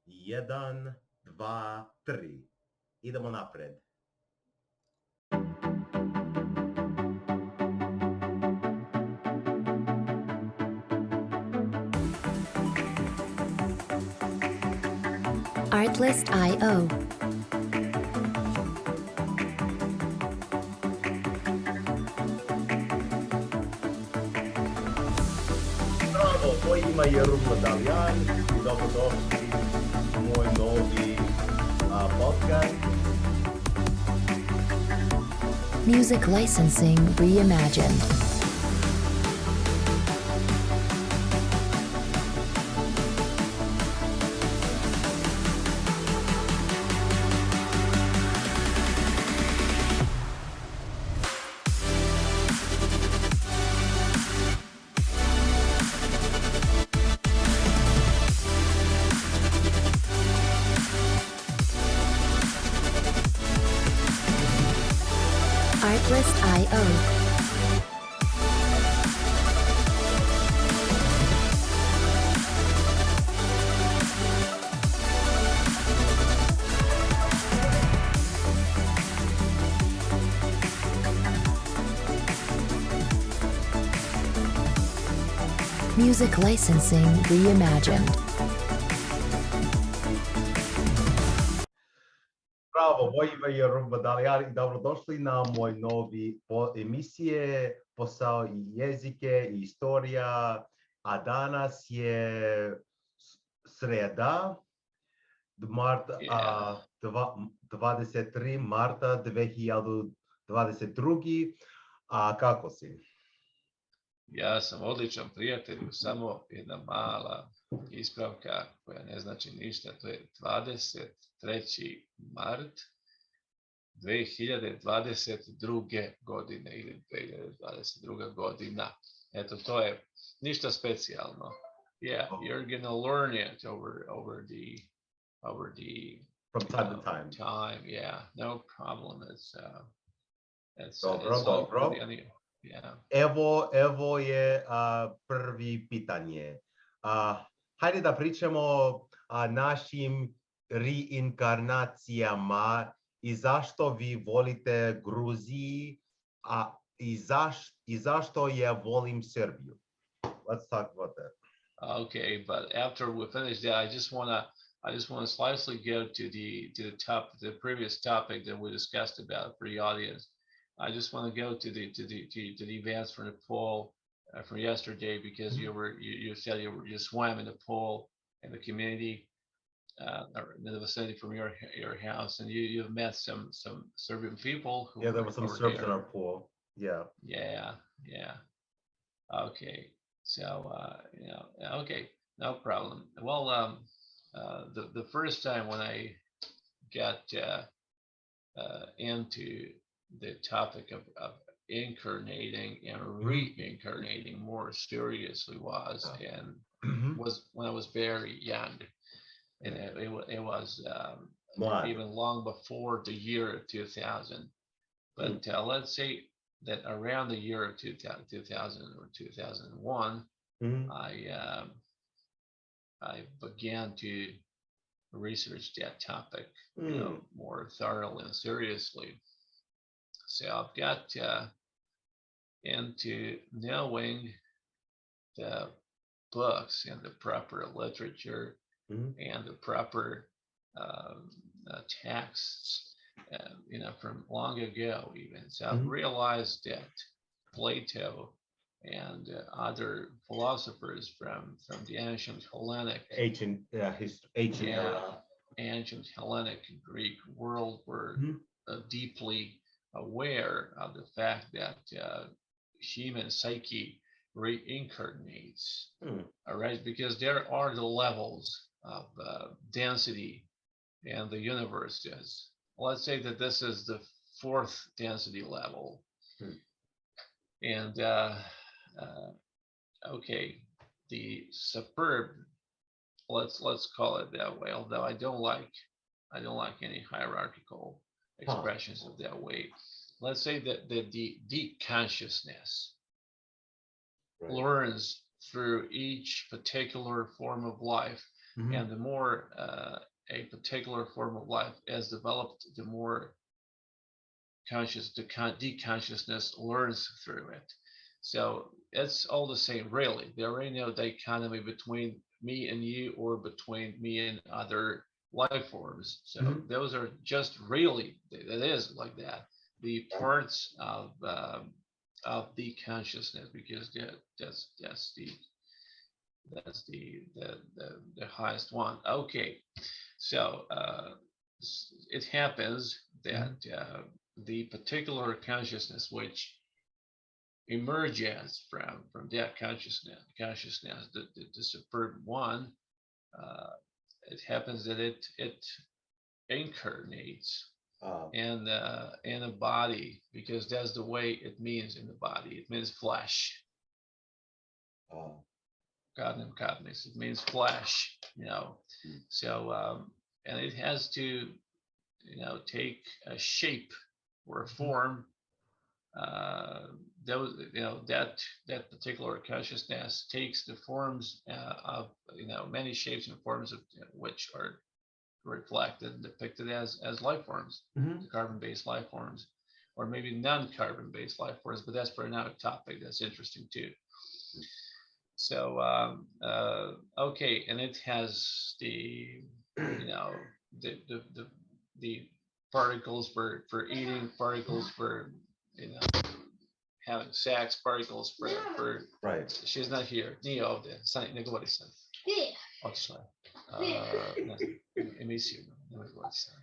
Jedan, dva, tri. Idemo napred. Artlist.io. Bravo, moje ime je Rubno Daljan i dobrodošli u moj novi podcast. Music licensing reimagined. Artlist.io. Music licensing reimagined. Bravo, moje ime je Rubno Daljan i dobrodošli na moj novi emisije Posao i jezike i istorija. A danas je sreda, marta, 23 marta 2022. A kako si? Ja sam odličan prijatelj, samo jedna mala ispravka koja ne znači ništa, to je 23. mart 2022. godine ili 2022. godina. Eto, to je ništa specijalno. Yeah, you're gonna learn it over the From time to time. Yeah, no problem. Dobro. Yeah. Evo je prvi pitanje. Hajde da pričamo o našim reinkarnacijama i zašto vi volite Gruziji i zašto ja volim Serbiju. Let's talk about that. Okay, but after we finish that, I just wanna slightly go to the previous topic that we discussed about for the audience. I just want to go to the events from the pool from yesterday because you said you swam in the pool in the community in the vicinity from your house, and you've met some Serbian people who there were some Serbs in our pool. Yeah. Okay, so okay, no problem. Well, the first time when I got into the topic of incarnating and reincarnating more seriously was when I was very young, and it was even long before the year of 2000. But let's say that around the year of 2000 or 2001, I began to research that topic, more thoroughly and seriously. So I've got into knowing the books and the proper literature and the proper texts, from long ago even. So I've realized that Plato and other philosophers from the ancient Hellenic, ancient Hellenic Greek world were deeply aware of the fact that human psyche reincarnates, all right, because there are the levels of density in the universe. Let's say that this is the fourth density level, and okay, the superb, let's call it that way, although I don't like any hierarchical expressions of that way. Let's say that the deep consciousness learns through each particular form of life And the more a particular form of life is developed, the more de-consciousness learns through it. So it's all the same, really. There ain't no dichotomy between me and you, or between me and other life forms. So those are just really, it is like that, the parts of the consciousness, because that's the highest one. Okay, so it happens that the particular consciousness which emerges from that consciousness, the superb one, it happens that it incarnates in a body, because that's the way it means in the body. It means flesh. Karnis, it means flesh, So and it has to, take a shape or a form. That particular consciousness takes the forms of many shapes and forms of which are reflected and depicted as life forms, the carbon-based life forms, or maybe non-carbon-based life forms. But that's for another topic. That's interesting too. So okay, and it has the the particles for eating, particles for having sex, particles for right. She's not here. Nie ovdje. Ne govori sad. Otišla je. Emisiju. Ne govori sad.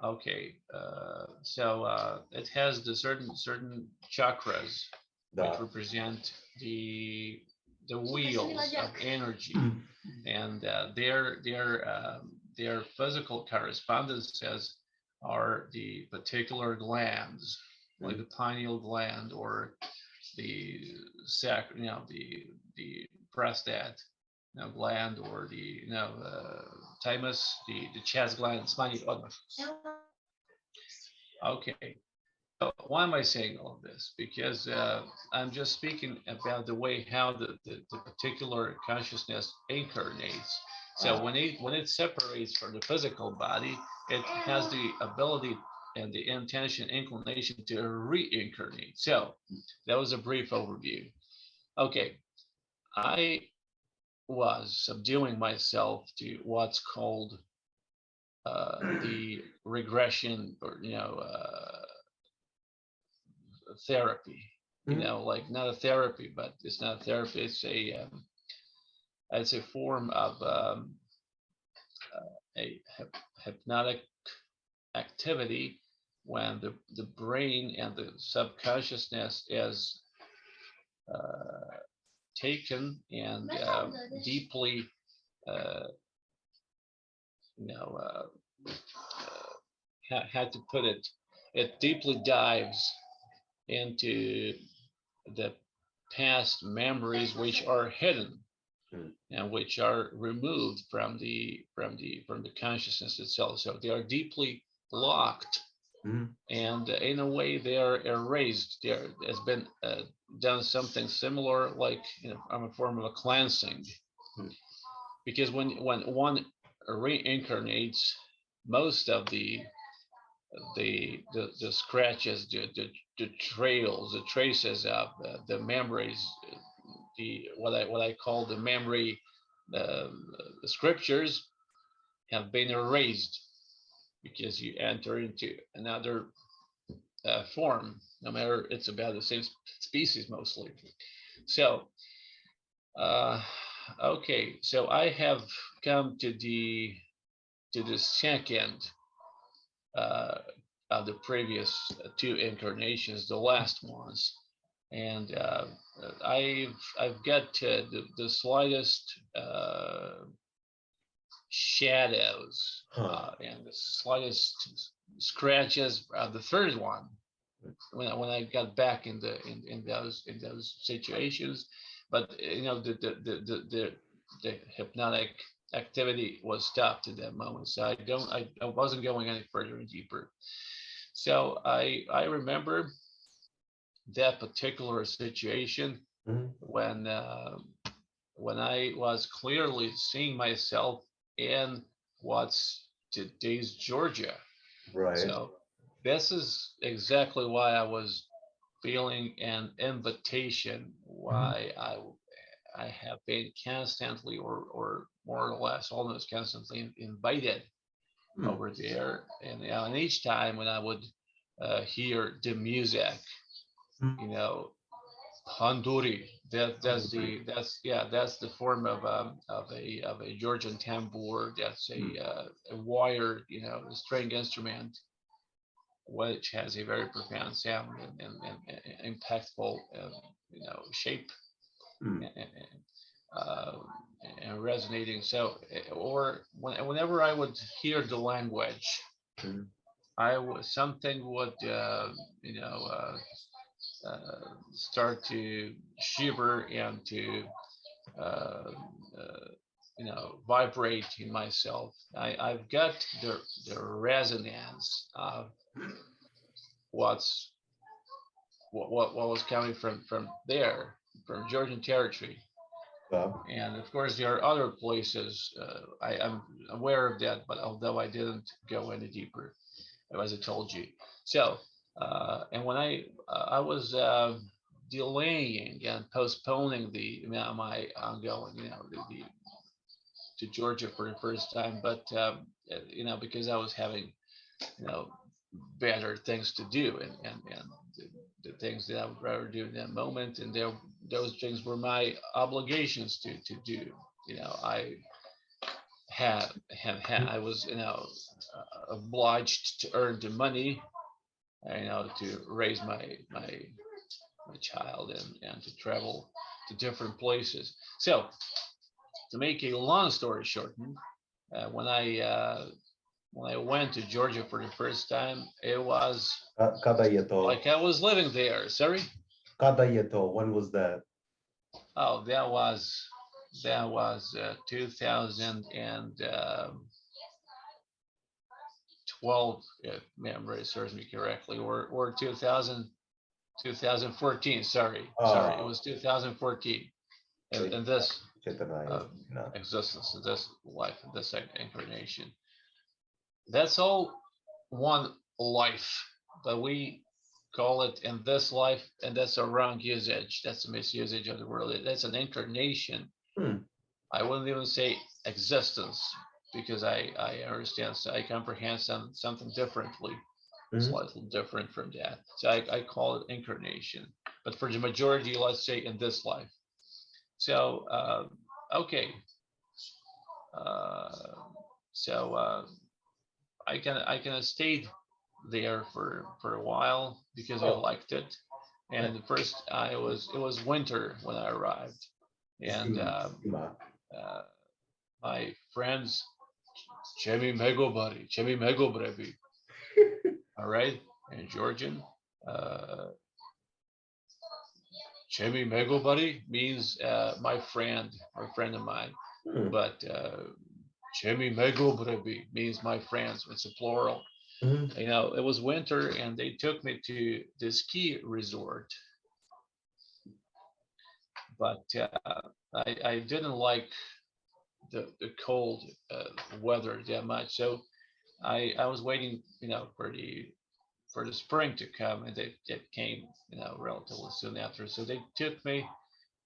Okay, so it has the certain chakras which represent the wheels of energy, and their physical correspondences are the particular glands, like the pineal gland, or the the prostate gland, or the thymus, the chest gland. Okay. So why am I saying all of this? Because I'm just speaking about the way how the particular consciousness incarnates. So when it separates from the physical body, it has the ability and the intention, inclination to reincarnate. So that was a brief overview. Okay, I was subduing myself to what's called the regression, or therapy. Like not a therapy, but it's not a therapy. It's a form of a hypnotic activity when the brain and the subconsciousness is taken and deeply how to put it, it deeply dives into the past memories which are hidden and which are removed from the consciousness itself. So they are deeply locked, and in a way they are erased. There has been done something similar, like a form of a cleansing, because when one reincarnates, most of the scratches, the trails, the traces of the memories, what I call the memory, the scriptures have been erased, because you enter into another form, no matter it's about the same species mostly. So okay, so I have come to the second of the previous two incarnations, the last ones, and I've got the slightest shadows and the slightest scratches of the third one when I got back in those situations. But the hypnotic activity was stopped at that moment, so I wasn't going any further and deeper. So I remember that particular situation when when I was clearly seeing myself in what's today's Georgia. Right. So this is exactly why I was feeling an invitation, why I have been constantly or more or less almost constantly invited over there. And each time when I would hear the music, you know, Handuri. That's the form of a Georgian tambour. That's a wired, you know, string instrument, which has a very profound sound and impactful, you know, shape and, uh, and resonating. So, or whenever I would hear the language, something would, you know. Start to shiver and to uh, uh, you know, vibrate in myself. I've got the resonance of what was coming from there, from Georgian territory. And of course, there are other places. I'm aware of that, but although I didn't go any deeper, as I told you. So, and when I was delaying and postponing my ongoing, you know, to Georgia for the first time, but you know, because I was having, you know, better things to do, and the things that I would rather do in that moment, and those things were my obligations to do. You know, I I was, you know, obliged to earn the money, you know, to raise my child and to travel to different places. So to make a long story short, when I went to Georgia for the first time, it was like I was living there. Sorry? When was that? Oh, that was 2012, if memory serves me correctly, or 2014. Sorry, it was 2014. And this existence, in this life, in this incarnation. That's all one life, but we call it in this life, and that's a wrong usage. That's a misusage of the word. That's an incarnation. I wouldn't even say existence, because I understand, so I comprehend something differently, slightly different from that. So I call it incarnation. But for the majority, let's say in this life. So okay. So I kind of stayed there for a while because I liked it. And first, it was winter when I arrived, and my friends, Chemi Megobari, Chemi Megobrebi, all right, in Georgian, Chemi Megobari means my friend of mine, but Chemi Megobrebi means my friends. It's a plural. You know, it was winter, and they took me to the ski resort, but I didn't like the cold weather that much. So I was waiting, you know, for the spring to come, and it came, you know, relatively soon after. So they took me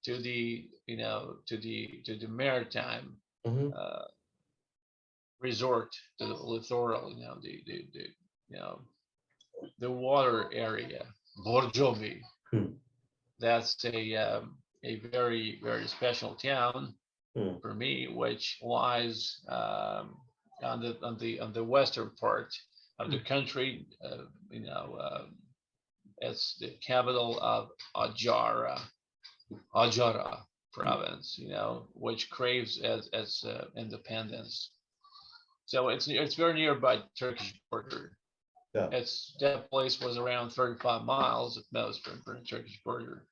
to the, you know, to the maritime resort, to the littoral, you know, the you know, the water area, Borjomi. That's a very, very special town for me, which lies on the western part of the country. You know, it's the capital of Ajara province. You know, which craves as independence. So it's very nearby Turkish border. That place was around 35 miles at most from the Turkish border.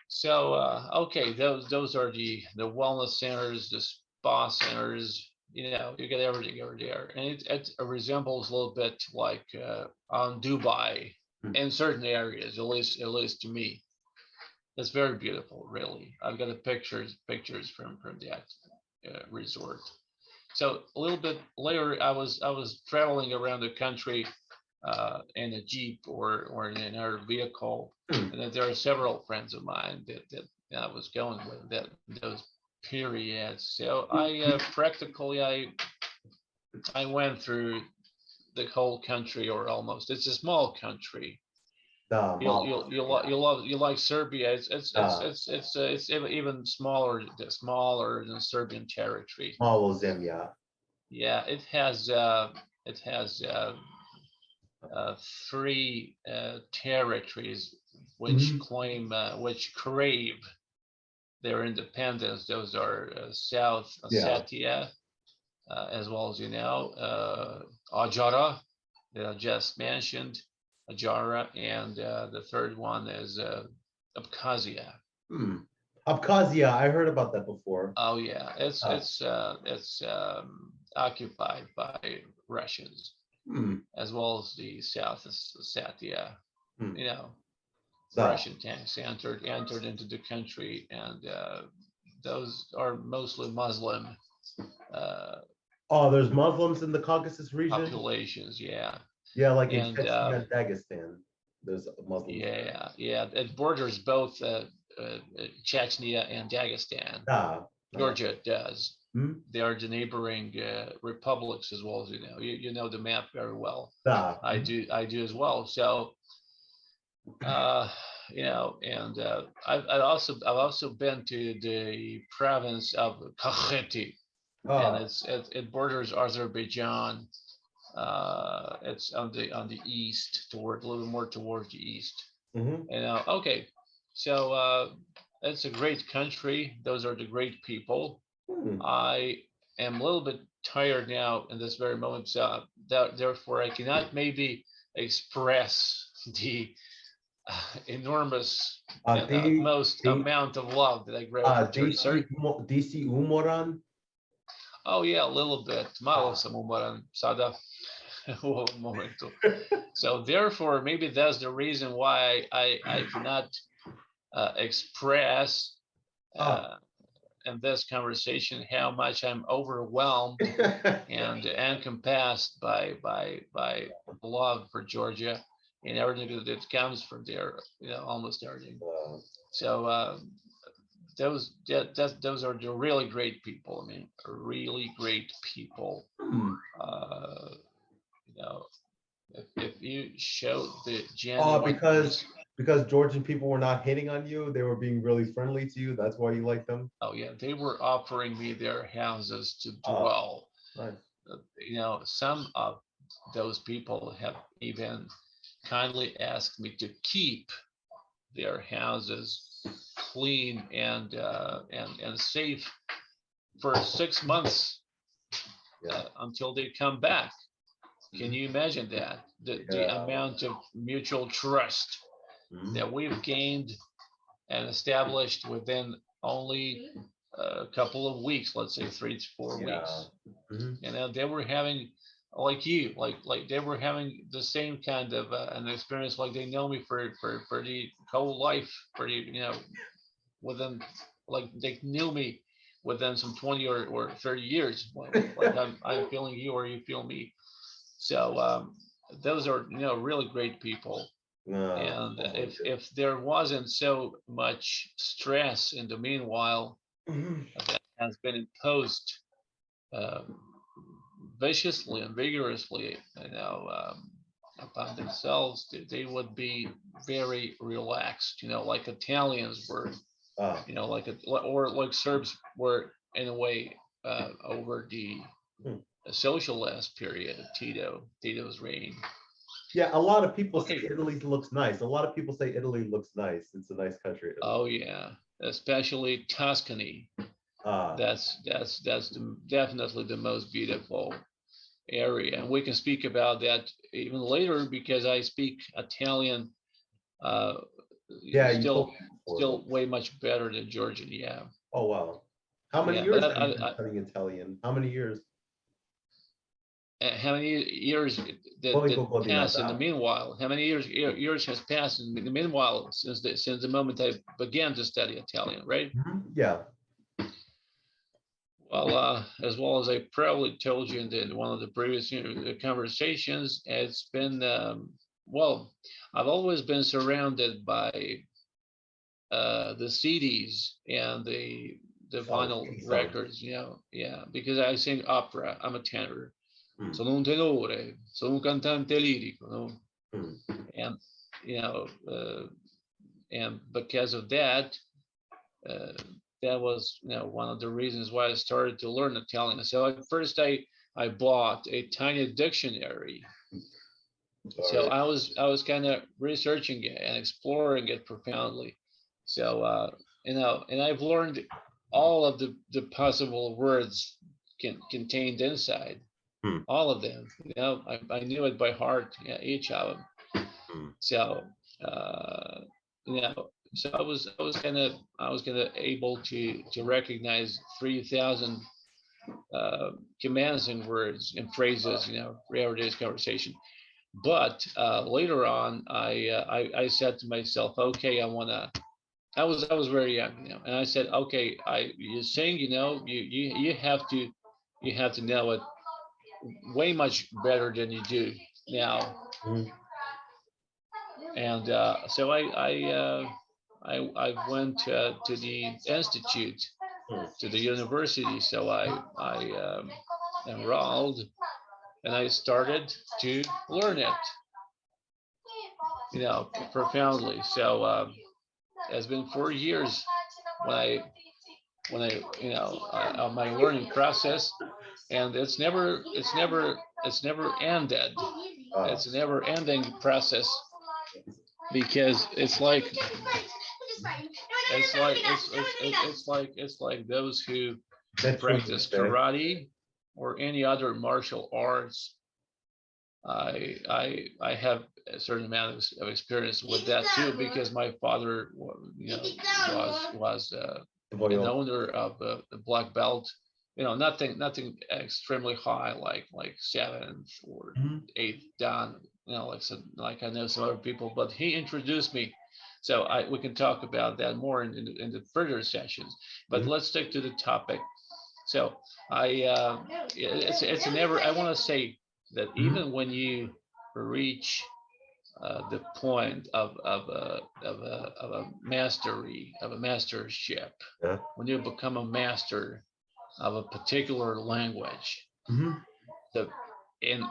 So okay, those are the wellness centers, the spa centers. You know, you get everything over there, and it resembles a little bit like on Dubai in certain areas, at least to me. It's very beautiful, really. I've got the pictures from that resort. So a little bit later, I was traveling around the country in a jeep or in another vehicle, and then there are several friends of mine that I was going with that those periods. So I practically I went through the whole country, or almost. It's a small country. Da, You like Serbia. It's even smaller than Serbian territory. malo zemlja. Yeah, it has three territories which which crave their independence. Those are South Ossetia, as well as Ajara, that I just mentioned, Ajara, and the third one is Abkhazia. Abkhazia, I heard about that before. Oh yeah, it's occupied by Russians, as well as the South Ossetia. Russian tanks entered into the country, and those are mostly Muslim. There's Muslims in the Caucasus region. Populations, yeah. Yeah, like in Chechnya and Dagestan, there's Muslims. Yeah. It borders both Chechnya and Dagestan. Georgia does. They are the neighboring republics, as well as you know the map very well. I do as well. So and I've also been to the province of Kakheti, and it borders Azerbaijan. It's on the east, a little more towards the east. Okay, so it's a great country. Those are the great people. I am a little bit tired now in this very moment, so therefore I cannot maybe express the enormous most amount of love that I gravitated for DC umoran. Oh yeah, a little bit. Malo sam umoran sada u ovom momentu. So therefore, maybe that's the reason why I cannot express in this conversation how much I'm overwhelmed and encompassed by love for Georgia and everything that comes from there. Almost everything. So those are the really great people. I mean, really great people. If you show the genuine because Georgian people were not hitting on you, they were being really friendly to you. That's why you like them. Oh yeah, they were offering me their houses to dwell. Nice. Some of those people have even kindly asked me to keep their houses clean and safe for 6 months until they come back. Can you imagine that? The amount of mutual trust that we've gained and established within only a couple of weeks, let's say 3 to 4 weeks. They were having, like they were having the same kind of an experience, like they know me for the whole life, within, like they knew me within some 20 or 30 years. Like I'm feeling you or you feel me. So those are really great people. And if there wasn't so much stress in the meanwhile that has been imposed viciously and vigorously, upon themselves, they would be very relaxed, like Italians were, like Serbs were in a way over the socialist period of Tito's reign. Yeah, a lot of people say Italy looks nice. A lot of people say Italy looks nice. It's a nice country. Oh yeah, especially Tuscany. That's definitely the most beautiful area, and we can speak about that even later because I speak Italian. Still way much better than Georgian. Yeah. Oh wow. How many years have you been studying Italian? How many years? how many years that passed in the meanwhile? How many years has passed in the meanwhile since the moment I began to study Italian, right? Yeah. As well as I probably told you in one of the previous conversations, it's been well, I've always been surrounded by the CDs and the vinyl records, yeah, because I sing opera. I'm a tenor. Sono un tenore, sono un cantante lirico, no? And and because of that, that was one of the reasons why I started to learn Italian. So at first I bought a tiny dictionary. So I was kind of researching it and exploring it profoundly. So and I've learned all of the possible words contained inside. All of them, I knew it by heart, each of them. So, so I was kind of able to recognize 3,000 commands and words and phrases, for everyday's conversation. But later on, I said to myself, okay, I was very young, and I said, okay, you sing, you have to know it way much better than you do now. And so I went to the institute, to the university. So I enrolled, and I started to learn it, profoundly. So it's been 4 years when I on my learning process, and it's never ended. It's a never ending process, because it's like those who practice karate or any other martial arts. I have a certain amount of experience with that too, because my father was an owner of the black belt. Nothing extremely high, like 7th or 8th dan, like I know some other people, but he introduced me. So we can talk about that more in the further sessions, but let's stick to the topic. So it's never, I want to say that even when you reach the point of a mastery, of a mastership, when you become a master of a particular language, in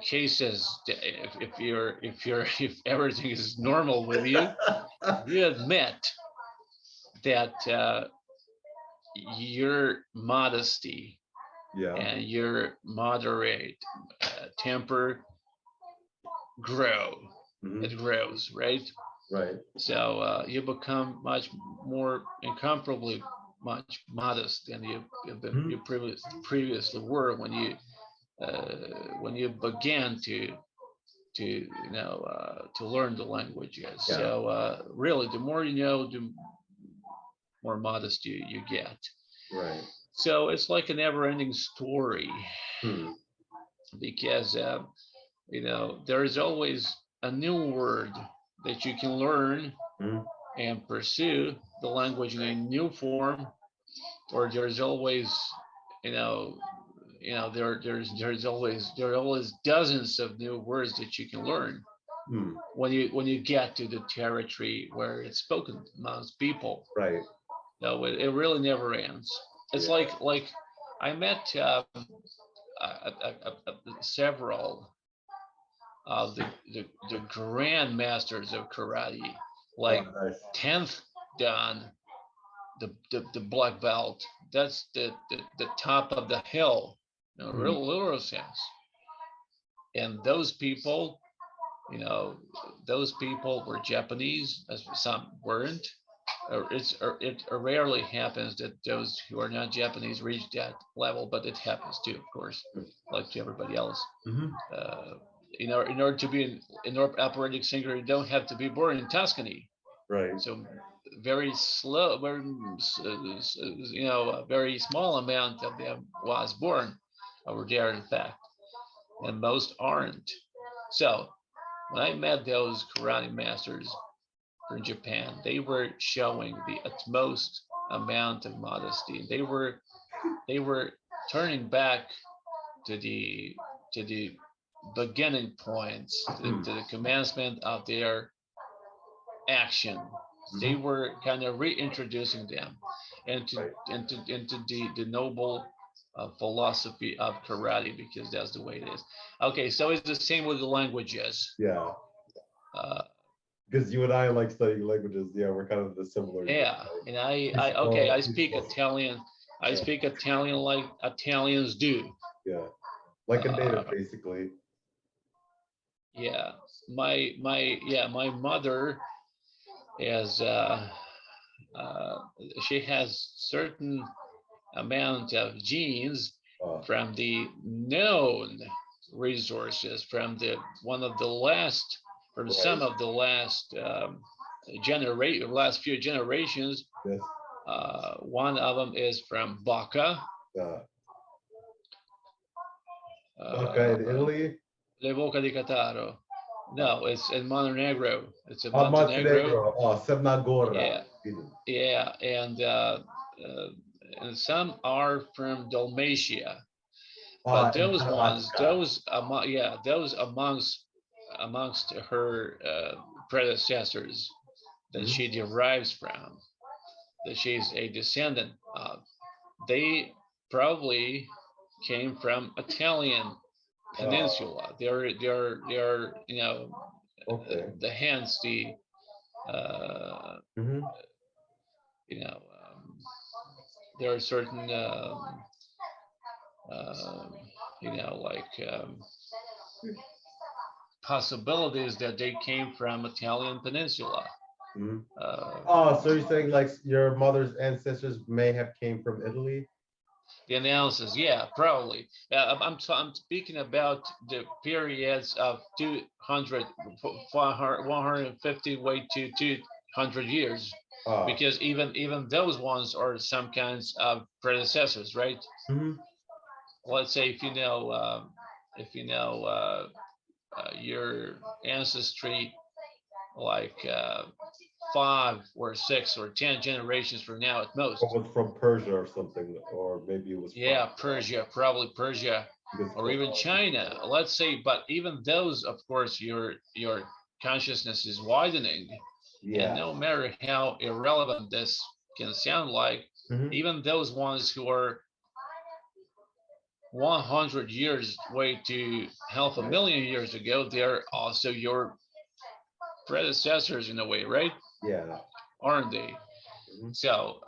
cases, if everything is normal with you, you admit that your modesty and your moderate temper grow. It grows, right? So you become much more, incomparably much modest than you previously were when you began to learn the languages. So really, the more you know, the more modest you get. So it's like a never-ending story, because there is always a new word that you can learn and pursue the language in a new form, or there's always there are always dozens of new words that you can learn when you get to the territory where it's spoken amongst people. No, it really never ends. It's like I met several of the grand masters of karate, like 10th dan, the black belt. That's the top of the hill, real literal sense. And those people were Japanese, as some weren't. It rarely happens that those who are not Japanese reach that level, but it happens too, of course, like to everybody else. In order to be an operatic singer, you don't have to be born in Tuscany. So very slow, a very small amount of them was born over there, in fact. and most aren't. So when I met those karate masters from Japan, they were showing the utmost amount of modesty. They were turning back to the beginning points, to the commencement of their action. They were kind of reintroducing them into the noble philosophy of karate, because that's the way it is. Okay, so it's the same with the languages. Yeah. Because you and I like studying languages. Yeah, we're kind of the similar. Yeah, and I speak Italian. I speak Italian like Italians do. Yeah, like a native, basically. Yeah, my mother is she has certain amount of genes from the known resources from the some of the last last few generations. Yes. One of them is from Bacca. Bacca in Italy? Le Bocca di Cataro. No, it's in Montenegro. It's in Montenegro. Oh, Semnagora. Yeah, and some are from Dalmatia. But those ones, those amongst her predecessors that she derives from, that she's a descendant of, they probably came from Italian peninsula. They're you know, hence the you know, there are certain you know, like possibilities that they came from Italian peninsula. Oh, so you're saying like your mother's ancestors may have came from Italy? The analysis, yeah, probably. I'm speaking about the periods of 200, 150 way to 200 years, because even those ones are some kinds of predecessors, right? Let's say if you know your ancestry, like 5 or 6 or 10 generations from now at most. It was from Persia or something, or maybe it was from, Persia, probably Persia, or even China. Let's say, but even those, of course, your consciousness is widening, and no matter how irrelevant this can sound like, even those ones who are 100 years way to half a million years ago, they're also your predecessors in a way, right? Yeah. Aren't they? So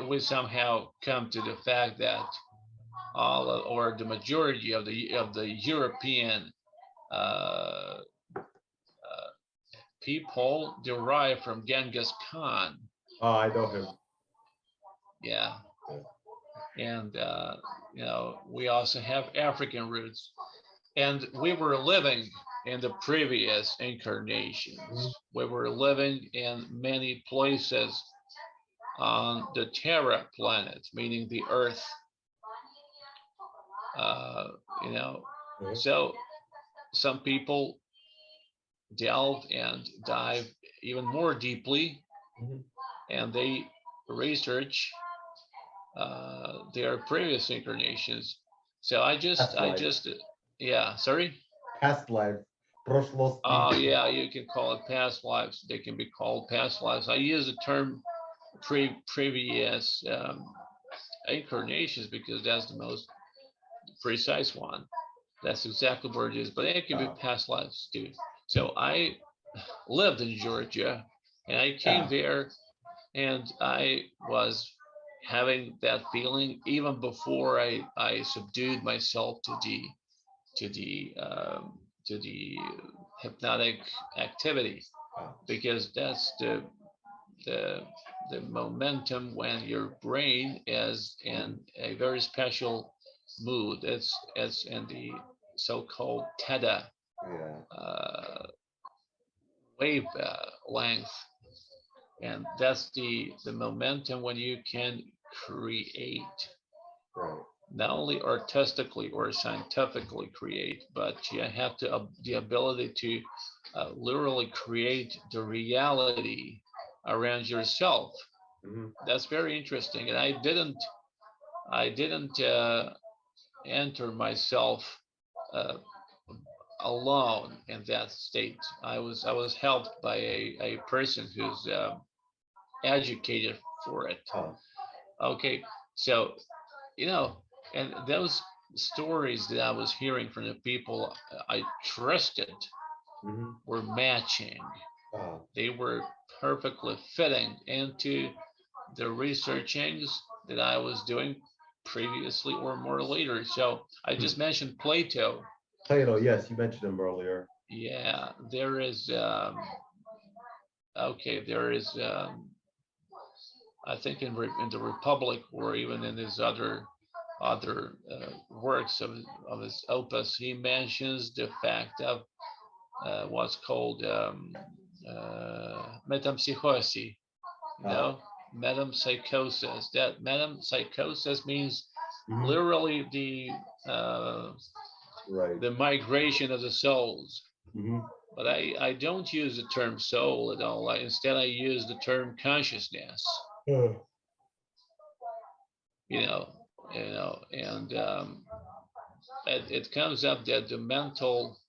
we somehow come to the fact that all or the majority of the European people derive from Genghis Khan. Oh, I know him. Yeah. And you know, we also have African roots, and we were living in the previous incarnations. We were living in many places on the Terra planet, meaning the Earth. You know, so some people delve and dive even more deeply, and they research their previous incarnations. So I just yeah, sorry? Past life. Oh yeah, you can call it past lives. They can be called past lives. I use the term previous incarnations because that's the most precise one. That's exactly where it is. But it can be past lives too. So I lived in Georgia, and I came there, and I was having that feeling even before I subdued myself to the hypnotic activity, because that's the momentum when your brain is in a very special mood. It's in the so-called theta wave length, and that's the momentum when you can create. not only artistically or scientifically create, but you have to the ability to literally create the reality around yourself. That's very interesting, and I didn't enter myself uh, alone in that state. I was helped by a person who's educated for it. Oh. Okay, so you know, and those stories that I was hearing from the people I trusted were matching. Oh. They were perfectly fitting into the researchings that I was doing previously or more later. So I just mentioned Plato. Plato, yes, you mentioned him earlier. Yeah, there is. Okay, there is. I think in the Republic or even in his other works of his opus, he mentions the fact of what's called metempsychosis. No, metempsychosis. That metempsychosis means literally right. the migration of the souls. But I don't use the term soul at all. Instead, I use the term consciousness. You know, and it comes up that the mental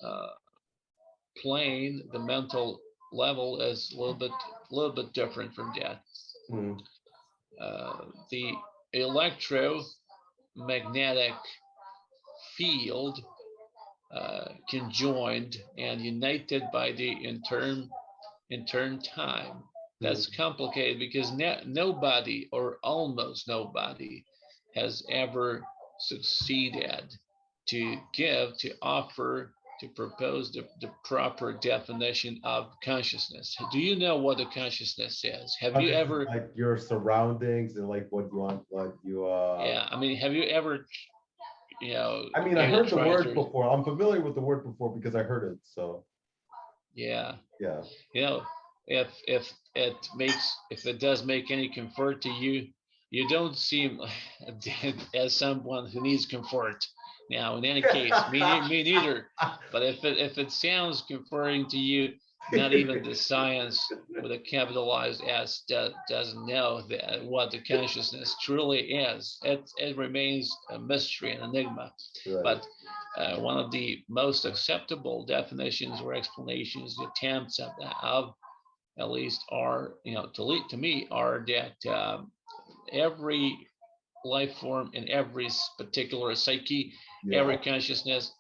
uh, plane, the mental level is a little bit different from that. The electromagnetic field conjoined and united by the intern time. That's complicated because nobody or almost nobody has ever succeeded to offer, to propose the proper definition of consciousness. Do you know what a consciousness is? Have you ever, like your surroundings and like what you want, what you yeah, I mean, have you ever, I mean, I heard the word before. I'm familiar with the word before because I heard it. So yeah, yeah. If it does make any comfort to you, you don't seem as someone who needs comfort. Now, in any case, me neither. But if it sounds comforting to you, not even the science with a capitalized S doesn't know what the consciousness truly is. It remains a mystery, an enigma. Right. But one of the most acceptable definitions or explanations, the attempts of at least are, to me, are that every life form in every particular psyche, every consciousness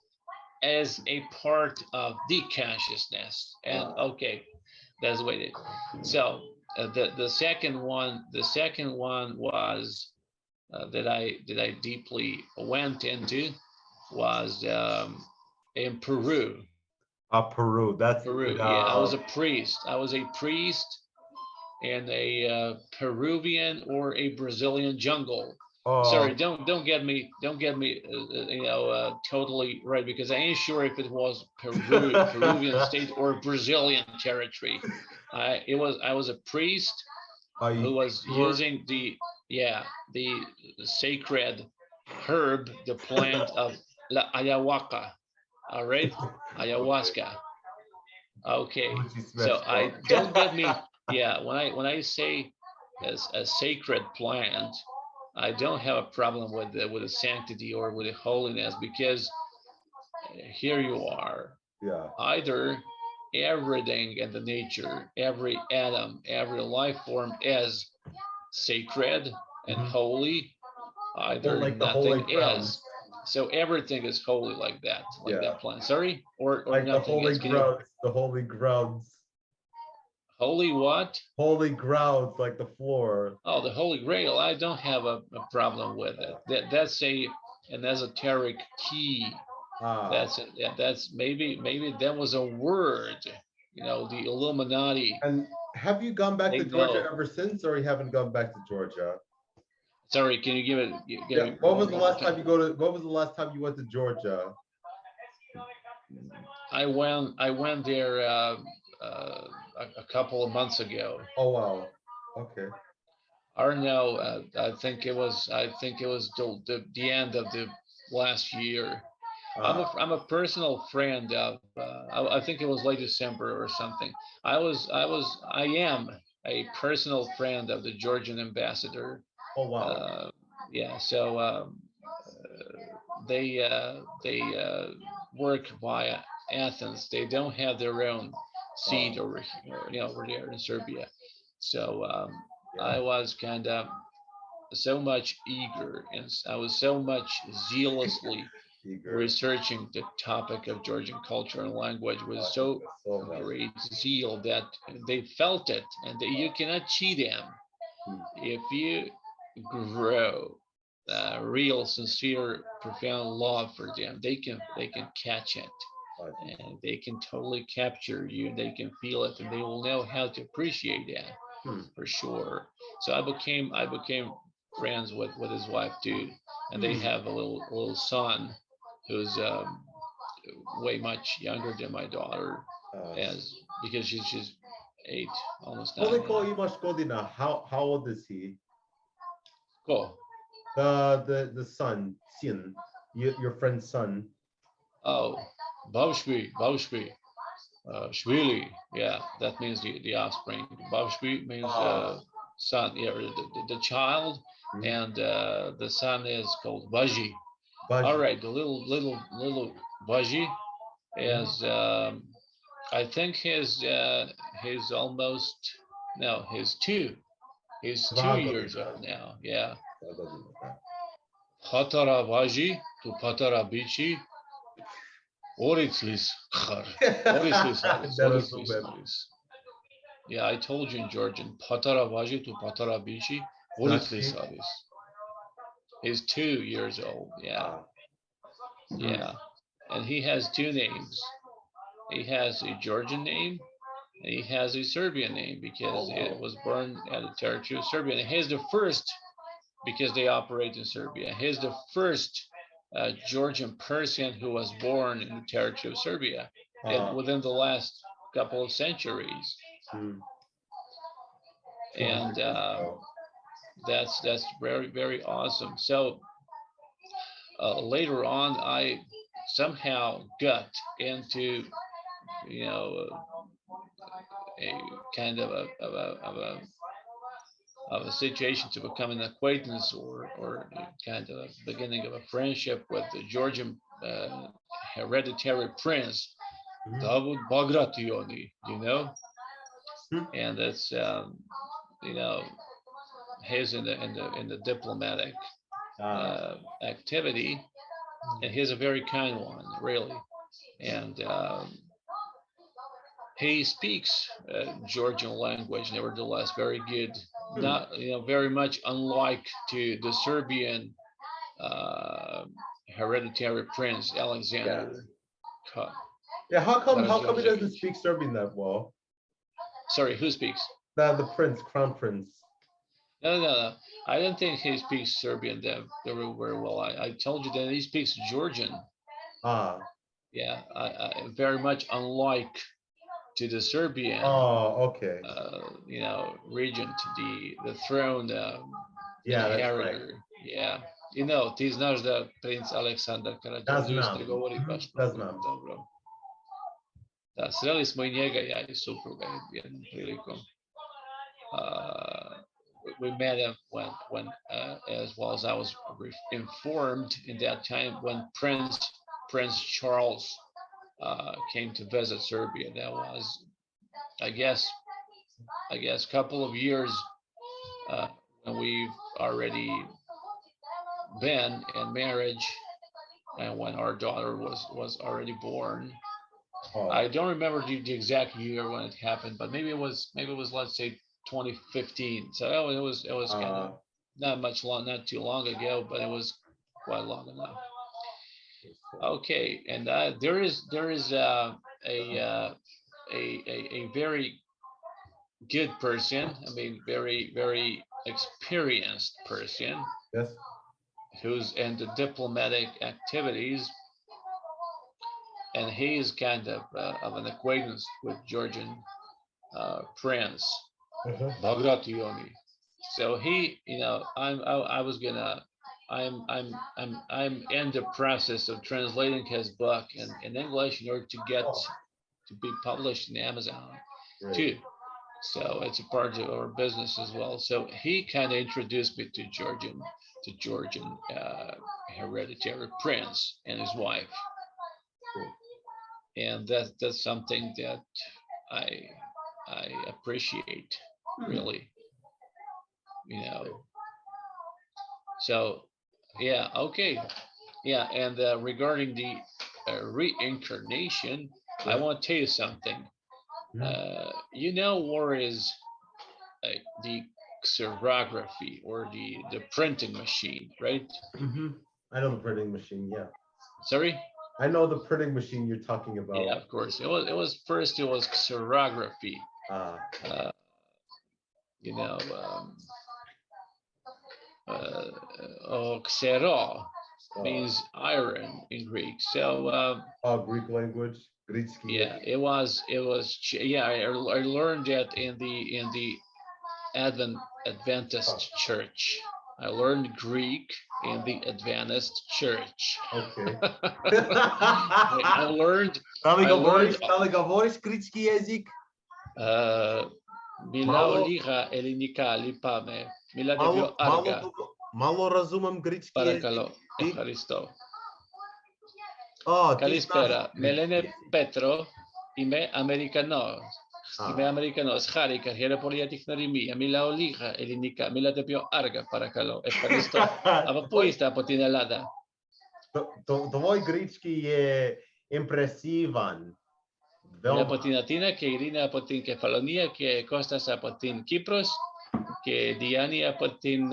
as a part of the consciousness. And okay, that's the way it is. So the second one was that I deeply went into was in Peru. Peru. That's Peru. Yeah, I was a priest. I was a priest in a Peruvian or a Brazilian jungle. Sorry, don't get me totally right, because I ain't sure if it was Peruvian state or Brazilian territory. I was a priest who was using the sacred herb, the plant of la ayahuasca. All right, ayahuasca. Okay, so I don't get me. Yeah, when I say as a sacred plant, I don't have a problem with the sanctity or with the holiness, because here you are. Yeah. Either everything in the nature, every atom, every life form is sacred and holy. Either like nothing is. So everything is holy like that, that plant. Sorry, or like nothing is. The holy grounds. Holy what? Holy grounds, like the floor. Oh, the Holy Grail. I don't have a problem with it. That's an esoteric key. That's maybe that was a word. The Illuminati. And have you gone back to Georgia ever since, or you haven't gone back to Georgia? Sorry, can you give it? What was the last time you What was the last time you went to Georgia? I went there a couple of months ago. Oh wow. Okay. I don't know. I think it was. I think it was the end of the last year. I'm a personal friend of. I think it was late December or something. I am a personal friend of the Georgian ambassador. Oh wow. Yeah. So they work via Athens. They don't have their own seat over here, over there in Serbia. So I was kind of so much eager, and I was so much zealously Eager. researching the topic of Georgian culture and language with so great zeal that they felt it, and that you cannot cheat them. If you grow real, sincere, profound love for them, they can catch it, and they can totally capture you. They can feel it, and they will know how to appreciate that for sure. So I became friends with his wife too, and they have a little son who's way much younger than my daughter, as because she's 8, almost 9. Koliko imaš godina? How old is he? Cool. The son, sin, your friend's son. Oh, Baushvi, Shvili. Yeah, that means the offspring. Baushvi means son. Yeah, the child, and the son is called Baji. All right, the little Baji is. I think he's almost no, he's 2. He's 2 years old now. Yeah. Patara Baji to Patara Bichi. Oritslis khar. Oritslis. Yeah, I told you in Georgian. Patara Baji to Patara Bichi. Oritslis aris. He's 2 years old. Yeah. Yeah. And he has 2 names. He has a Georgian name, and he has a Serbian name because it was born at the territory of Serbia. And he's the first, because they operate in Serbia, he's the first Georgian person who was born in the territory of Serbia within the last couple of centuries. And that's very, very awesome. So later on, I somehow got into a kind of a situation to become an acquaintance or kind of a beginning of a friendship with the Georgian hereditary prince Davud Bagrationi, and that's he's in the diplomatic activity, and he's a very kind one, really, and he speaks Georgian language, nevertheless, very good. Not, very much unlike to the Serbian hereditary prince Alexander. Yeah, how come he doesn't speak Serbian that well? Sorry, who speaks? The crown prince. No. I don't think he speaks Serbian very well. I told you that he speaks Georgian. Yeah, very much unlike to the Serbian. Okay. Region, to the throne. Inheritor. Yeah. Ti znaš da princ Aleksandar Karađorđević govori baš dobro. Da, sreli smo i njega, ja i supruga jednom prilikom. We met him when as well as I was informed in that time when Prince Charles came to visit Serbia. That was, I guess, a couple of years when we've already been in marriage, and when our daughter was already born. I don't remember the exact year when it happened, but maybe it was let's say 2015. So it was kind of not too long ago, but it was quite long enough. Okay, and there is a very good person. I mean, very, very experienced person. Yes. Who's in the diplomatic activities, and he is kind of an acquaintance with Georgian prince Bagrationi. So he, I was gonna, I'm in the process of translating his book in English in order to get Oh, to be published in Amazon great. too. So it's a part of our business as well. So he kind of introduced me to Georgian hereditary prince and his wife, Cool. and that's something that I I appreciate Hmm. really, you know. So yeah, okay, yeah, and regarding the reincarnation, I Yeah. want to tell you something. Mhm. Where is the xerography or the printing machine, right? I know the printing machine. Yeah. Sorry? I know the printing machine you're talking Yeah, about. of course. It was xerography. Ah, Uh, you know, xero uh, means iron in Greek. So Greek language, Greek. yeah, yeah. I learned that in the Oh, Adventist Church. I learned Greek in the Adventist Church. okay. I learned Da li I learned govoriš, da li govoriš grčki jezik? uh, Mila Malo, oliga elinika lipame. Mila malo, debio malo, arga malo razumem grčki jezik. parakalo Eucharisto. Ti znaš Kalispera. grčki Melene jezik. Petro ime Americano. Ime Ah, Americano. Scharika. Hieropoliatic narimia. Mila oliga elinika. Mila debio arga parakalo Eucharisto. Ava tvoj, puista potinelada. tvoj grčki je impresivan. Mila Veoma. potinatina que Irina potin kefalonia que Costas apotin Kipros que Diani apotin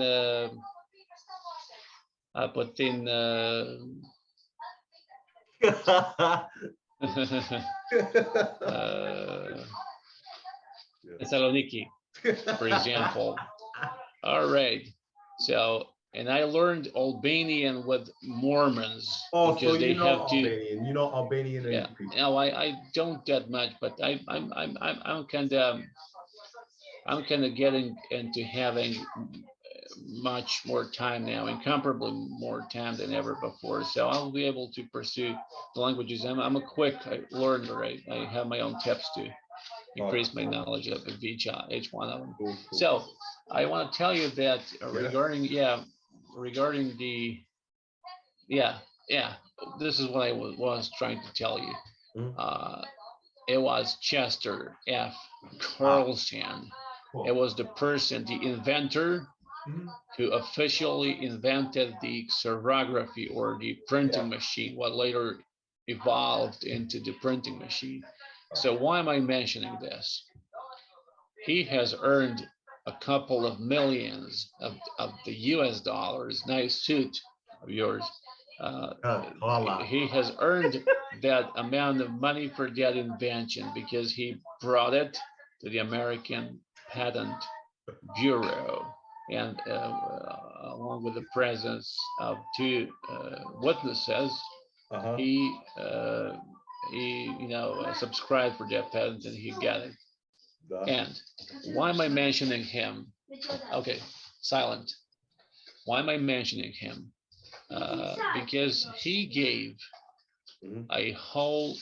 Thessaloniki, for example. All right. So, and I learned Albanian with Mormons Oh, so because they you know have to. Albanian. You know Albanian Yeah. and Greek. No, I don't that much, but I'm kind of getting into having much more time now, incomparably more time than ever before. So I'll be able to pursue the languages. I'm a quick learner. I have my own tips to increase my knowledge of each one of them. Cool, cool. So I want to tell you that Yeah. regarding the yeah, this is what I was trying to tell you. Mhm. It was Chester F. Ah, Carlson. cool. It was the person, the inventor, Mhm. who officially invented the xerography or the printing Yeah. machine, what later evolved into the printing machine. So why am I mentioning this? He has earned a couple of millions of the US dollars. Nice suit of yours. Hvala. He has earned that amount of money for that invention because he brought it to the American Patent Bureau, and along with the presence of two witnesses, Uh-huh. he subscribed for that patent and he got it. And why am I mentioning him? Okay, silent. Why am I mentioning him? Because he gave a whole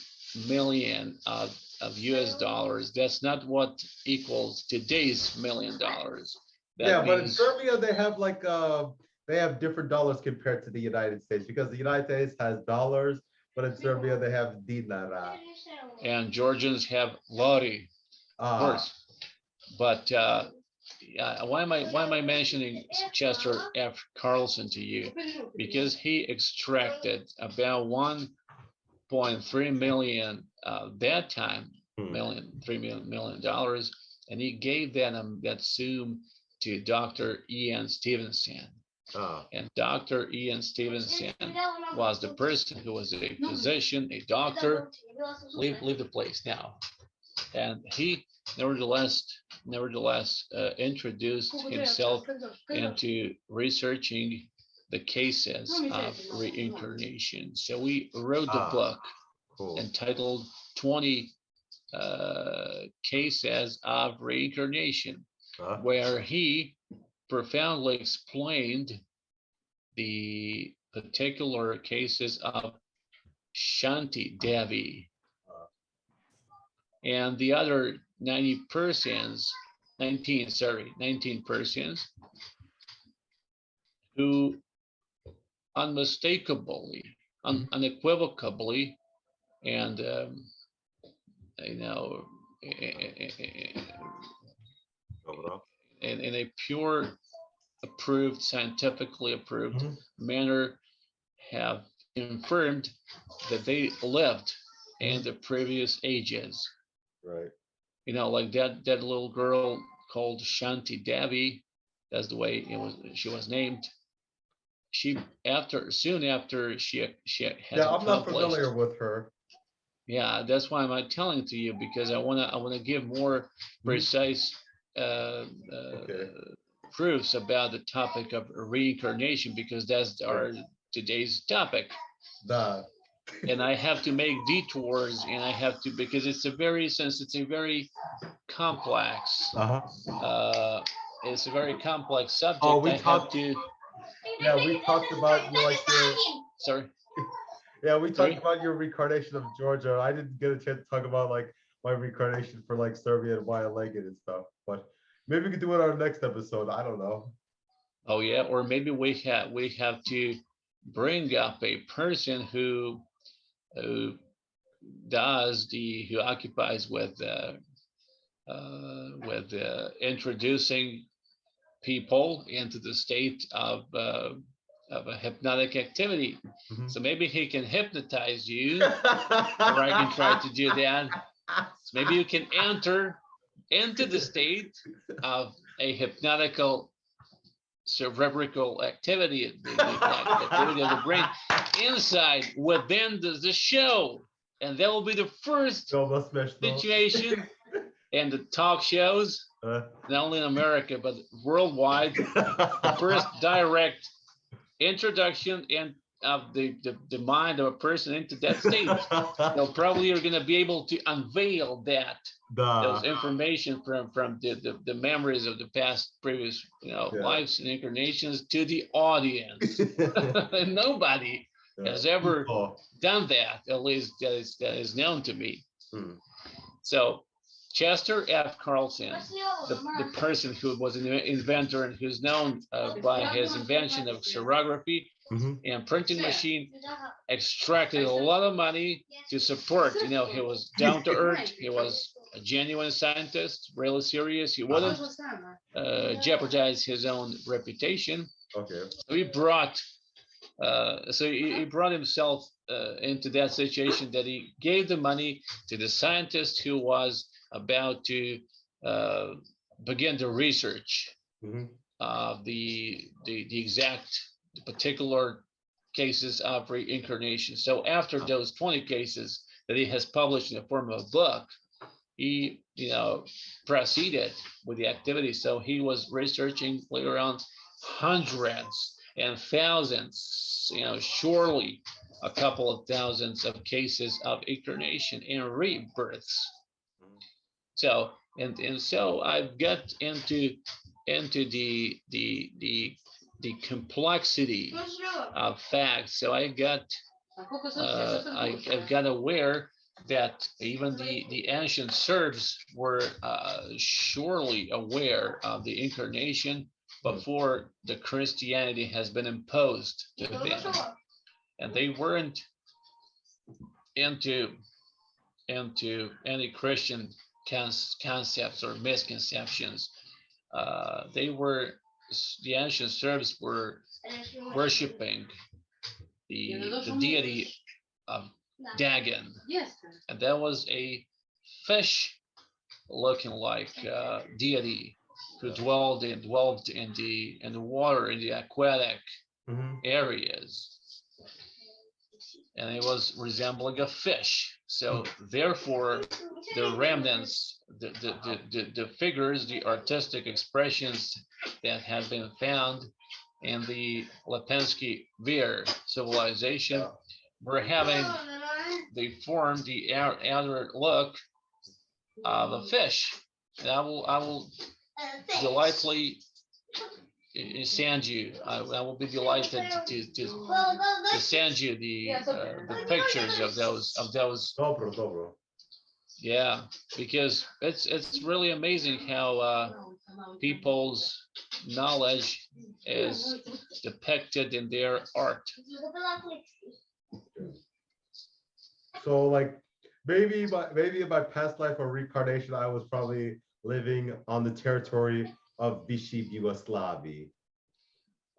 million of US dollars. That's not what equals today's $1 million. Yeah, but in Serbia they have they have different dollars compared to the United States because the United States has dollars, but in Serbia they have dinara. And Georgians have lari, of course. But why am I mentioning Chester F. Carlson to you? Because he extracted about 1.3 million that time, $3 million, and he gave that sum to Dr. Ian Stevenson. And Dr. Ian Stevenson was the person who was a physician, a doctor. Leave the place now. And he nevertheless introduced himself into researching the cases of reincarnation. So we wrote the book entitled 20 cases of reincarnation, where he profoundly explained the particular cases of Shanti Devi and the other 19 persons who unmistakably, unequivocally, and in a pure, approved, scientifically approved manner, have confirmed that they lived in the previous ages. Right. Like that little girl called Shanti Devi, that's the way she was named. Soon after she has I'm not familiar with her. Yeah, that's why I'm telling to you, because I wanna give more precise proofs about the topic of reincarnation, because that's our today's topic. And I have to make detours, and I have to, because it's a very complex. It's a very complex subject. Oh, we talked about Sorry. Yeah, we talked about your reincarnation of Georgia. I didn't get a chance to talk about like my reincarnation for like Serbia and why I like it and stuff. But maybe we could do it on our next episode. I don't know. Oh yeah, or maybe we have to bring up a person who occupies with introducing people into the state of a hypnotic activity. So maybe he can hypnotize you, or I can try to do that. So maybe you can enter into the state of a hypnotical cerebral activity, the activity of the brain, within the show. And that will be the first situation in the talk shows, not only in America, but worldwide, the first direct introduction of the mind of a person into that state. So probably you're going to be able to unveil those information from the memories of the past previous lives and incarnations to the audience. And nobody has ever done that, at least that is known to me. So Chester F. Carlson, the person who was an inventor and who's known by his invention of xerography and printing machine, extracted a lot of money to support. He was down to earth. He was a genuine scientist, really serious. He wouldn't jeopardize his own reputation. So he brought himself into that situation, that he gave the money to the scientist who was about to begin the research of the particular cases of reincarnation. So after those 20 cases that he has published in the form of a book, he proceeded with the activity. So he was researching later on hundreds and thousands, surely a couple of thousands of cases of incarnation and rebirths. So so I've got into the complexity of facts. So I've got aware that even the ancient Serbs were surely aware of the incarnation before the Christianity has been imposed to them, and they weren't into any Christian concepts or misconceptions. The ancient Serbs were worshiping the deity of Dagon, and that was a fish looking like deity who dwelled in the water, in the aquatic areas, and it was resembling a fish. So therefore, the remnants, the figures, the artistic expressions that have been found in the Lepensky Vir civilization they formed the outer look of a fish. And I will delightfully send you. I will be delighted to send you the pictures of those. Dobro. Yeah, because it's really amazing how people's knowledge is depicted in their art. So like maybe in my past life or reincarnation, I was probably living on the territory of Bishop Yugoslavia.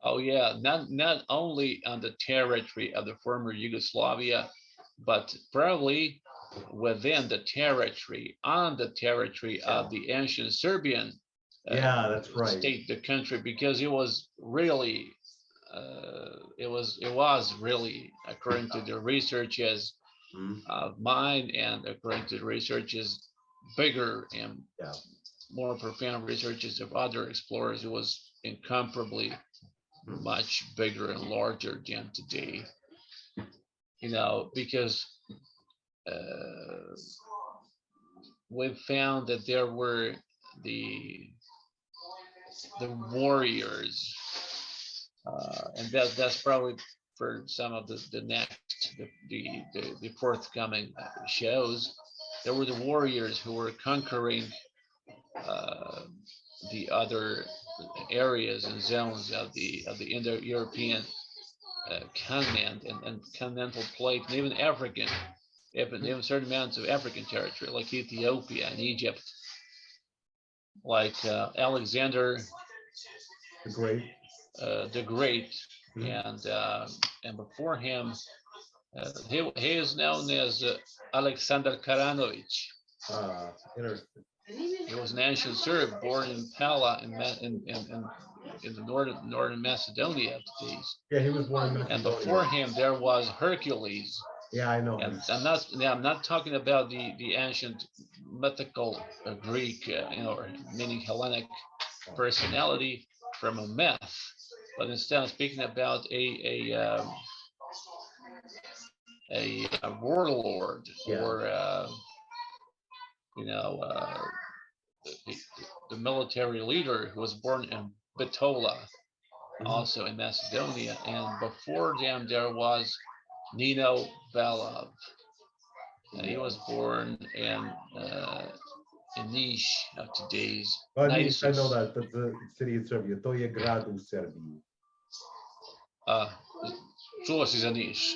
Oh yeah, not only on the territory of the former Yugoslavia, but probably within the territory, on the territory of the ancient Serbian that's right. state, the country, because it was really, it was really, according to the researches of mine and according to the researches, bigger and more profound researches of other explorers, it was incomparably much bigger and larger than today. You know, because we found that there were the warriors, and that's probably for some of the next the forthcoming shows. There were the warriors who were conquering the other areas and zones of the Indo-European continent and continental plate, and even African, even certain amounts of African territory, like Ethiopia and Egypt, like Alexander the Great, and before him, he is known as Alexander Karanovich. Interesting. He was an ancient Serb born in Pala in the northern Macedonia of the days. Yeah, he was born in Macedonia. And before him there was Hercules. Yeah, I know. And I'm not talking about the ancient mythical Greek, meaning Hellenic personality from a myth, but instead I'm speaking about a warlord, or the military leader who was born in Bitola, also in Macedonia, and before them there was Nino Belov. He was born in Niš of today's Niš, I know that. That's a city in Serbia. To je grad u Serbiji. Čuo si za Niš?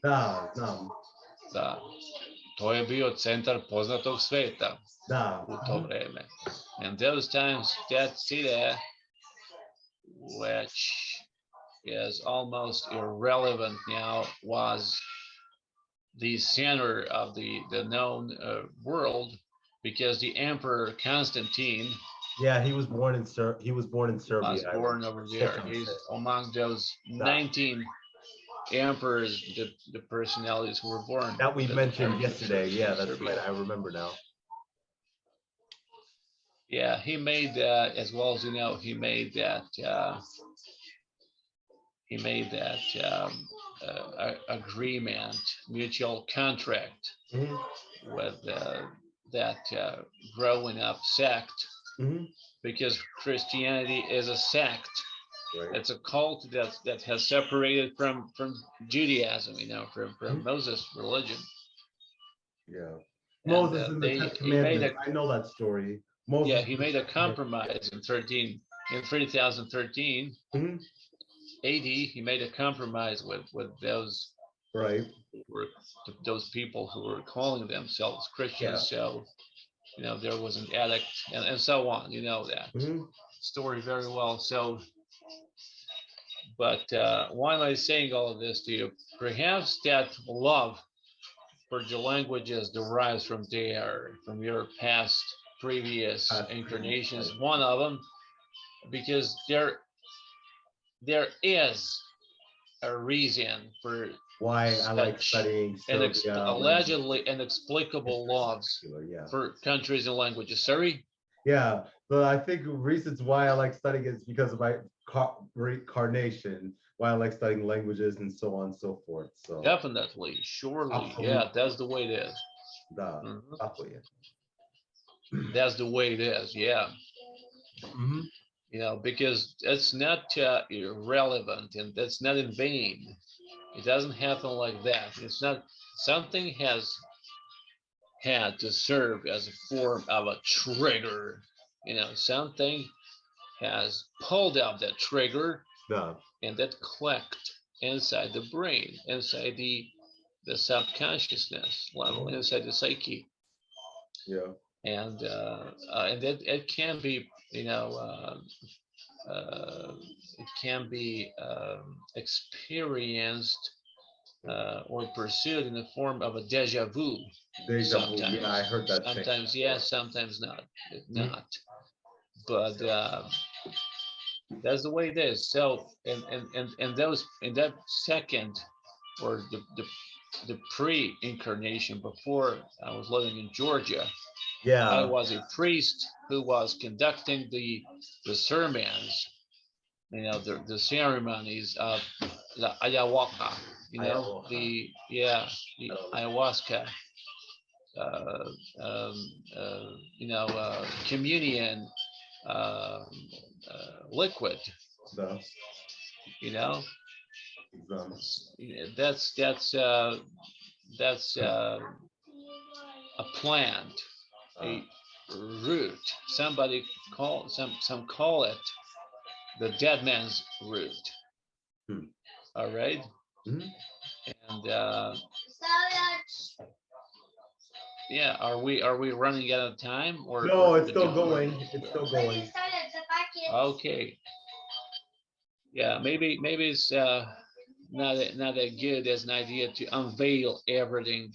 Da, znam. Da. To je bio centar poznatog sveta u to vreme. And those times, that city, which is almost irrelevant now, was the center of the known world, because the Emperor Constantine, he was born in Serbia. Was born over there. He's among those 19 emperors, the personalities who were born. That we mentioned yesterday. Yeah, that's right. I remember now. Yeah, he made that, as well as he made that. Agreement, mutual contract with that growing up sect, because Christianity is a sect. Right. It's a cult that has separated from Judaism, from Moses' religion. Yeah, Moses and the 10 Commandments. I know that story. Moses, he made a compromise in 3013 AD. He made a compromise with those those people who were calling themselves Christians. So there was an edict and so on. You know that story very well. So. But why am I saying all of this to you? Perhaps that love for the languages derives from your past, previous incarnations. One of them, because there is a reason for why I like studying allegedly inexplicable laws for countries and languages. Sorry? Yeah, but I think reasons why I like studying is because of my reincarnation, why I like studying languages and so on and so forth. So definitely, surely, absolutely. Yeah, that's the way it is. That's the way it is. Yeah. you know, because it's not irrelevant and that's not in vain. It doesn't happen like that. It's not, something has had to serve as a form of a trigger. You know, something has pulled out that trigger, Yeah. and that clicked inside the brain, inside the subconsciousness level, inside the psyche. Yeah. And that it can be, you know, it can be experienced or pursued in the form of a deja vu. Deja vu. Sometimes, Yeah, I heard that. sometimes yes, sometimes not, not. But that's the way it is. So, and those in that second, or the pre-incarnation, before I was living in Georgia, Yeah. I was a priest who was conducting the sermons, you know, the ceremonies of the ayahuasca, you know, the ayahuasca, you know, communion liquid, No. you know. Exam. That's a plant, a root. Somebody call some call it the dead man's root. All right. And yeah, are we running out of time, or no? It's still going. It's still going. Okay. Yeah, maybe it's not that good as an idea to unveil everything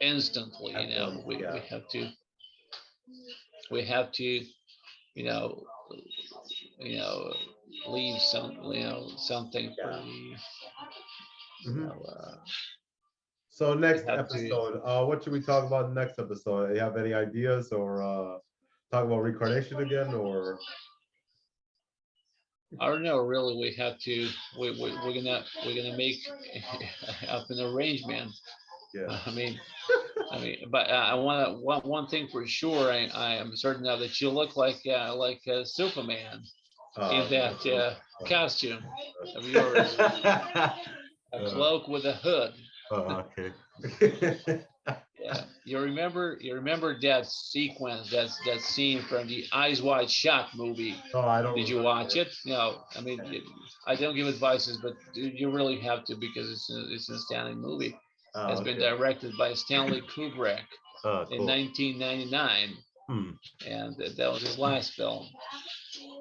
instantly. You know, we have to, you know, leave some, you know, something for the. You know, so next episode, what should we talk about next episode? You have any ideas, or talk about reincarnation again, or? I don't know. Really, we have to. We're gonna make up an arrangement. Yeah. I mean, but I want one thing for sure. I am certain of that you look like Superman in that costume of yours, a cloak with a hood. Okay. Yeah, you remember that sequence, that scene from the Eyes Wide Shut movie? Oh, I don't. Did you watch it? No, I mean, I don't give advices, but you really have to, because it's an outstanding movie. It's been directed by Stanley Kubrick in 1999, and that was his last film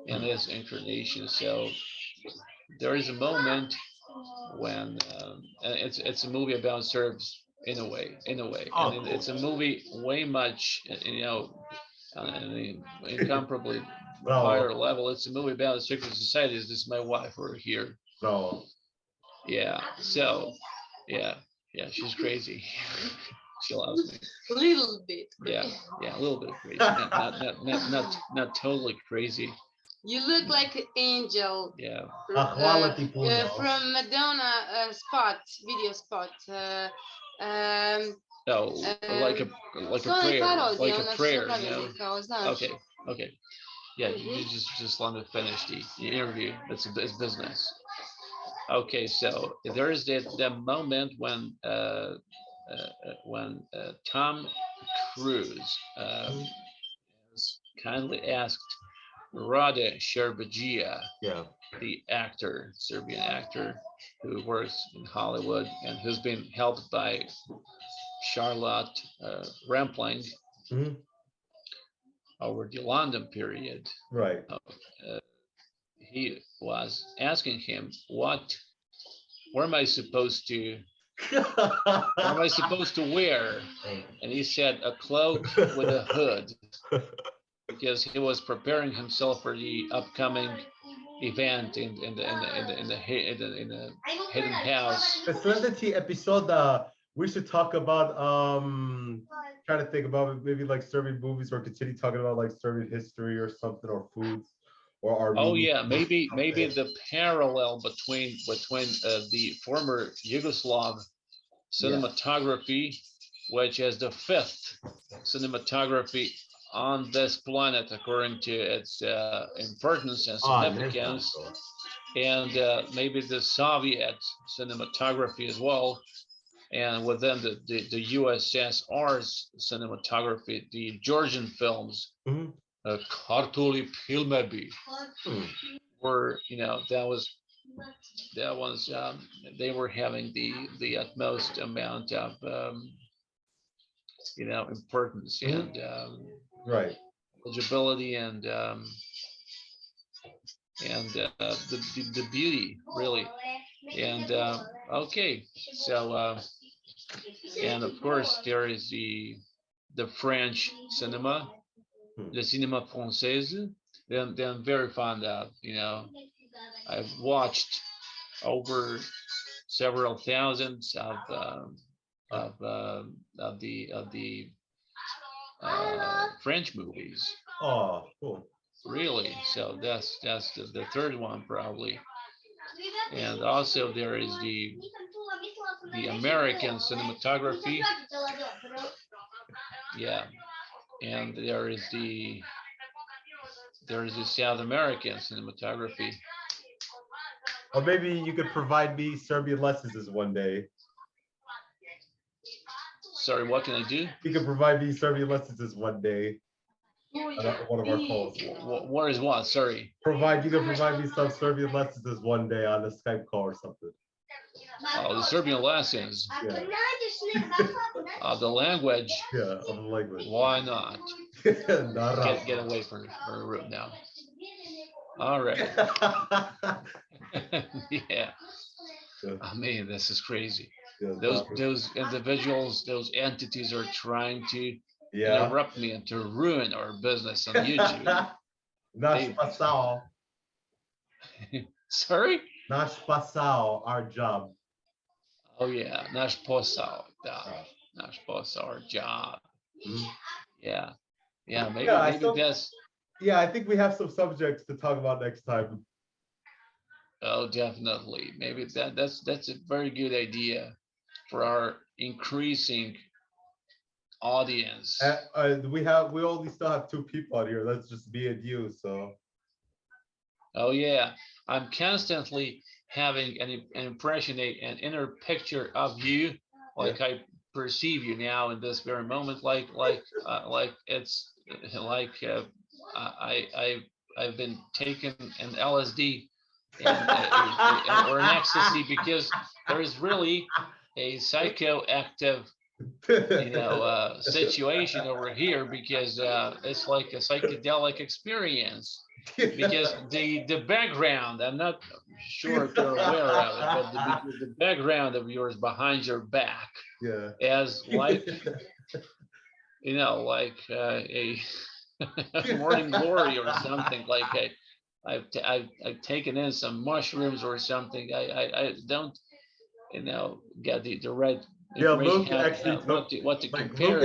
in his incarnation. So there is a moment when it's a movie about Serbs in a way, and it's a movie way much, you know, incomparably higher level. It's a movie about a secret society. Is this my wife over here? No. Yeah. So, yeah, she's crazy. She loves me. A little bit. Yeah, a little bit crazy. Not totally crazy. You look like an angel. Yeah. From Madonna video spot. Like a prayer, you know? Okay. Yeah, you just let me finish the interview. It's business. Okay, so there is that moment when Tom Cruise has kindly asked Rade Sherbagia, the actor, Serbian actor who works in Hollywood and who's been helped by Charlotte Rampling over the London period. Right. He was asking him, where am I supposed to wear? And he said, a cloak with a hood, because he was preparing himself for the upcoming event in the hidden house. The Serenity episode, we should talk about try to think about maybe like Serbian movies, or continue talking about like Serbian history or something, or foods, or Armenia. Oh yeah, maybe the parallel between the former Yugoslav cinematography, which is the fifth cinematography on this planet according to its importance and significance, and maybe the Soviet cinematography as well, and within the USSR's cinematography, the Georgian films, Kartoli Filmebi, were, you know, that was they were having the utmost amount of you know, importance and right, eligibility and the beauty, really. And okay, so and of course there is the French cinema, the cinema française. Then I'm very fond of, you know, I've watched over several thousands of the French movies. Oh, cool. Really? So that's the third one probably. And also there is the American cinematography. Yeah. And there is the South American cinematography. Or maybe you could provide me Serbian lessons one day. Sorry, what can I do? You can provide me Serbian lessons one day. One of our calls. What is what? Sorry. You can provide me some Serbian lessons one day on a Skype call or something. Oh, the Serbian lessons. Yeah. The language. Yeah, of the language. Why not? Get away from the room now. All right. Yeah. I mean, this is crazy. Yeah, those individuals, those entities are trying to interrupt me and to ruin our business on YouTube. Nasz Posao. Sorry? Nasz Posao, our job. Oh yeah, Nasz Posao. Nasz Posao, our job. Yeah. Yeah, maybe that's. Yeah, I think we have some subjects to talk about next time. Oh, definitely. Maybe that's a very good idea for our increasing audience. We only still have 2 people out here. That's just me and you. So. Oh yeah, I'm constantly having an impression, an inner picture of you, like I perceive you now in this very moment, like it's like I've been taken an LSD or an ecstasy, because there is really a psychoactive situation over here, because it's like a psychedelic experience, because the background, I'm not sure if you're aware of it, but the background of yours behind your back, as like like a morning glory or something, like I've taken in some mushrooms or something. I don't get the right Luke actually what to compare.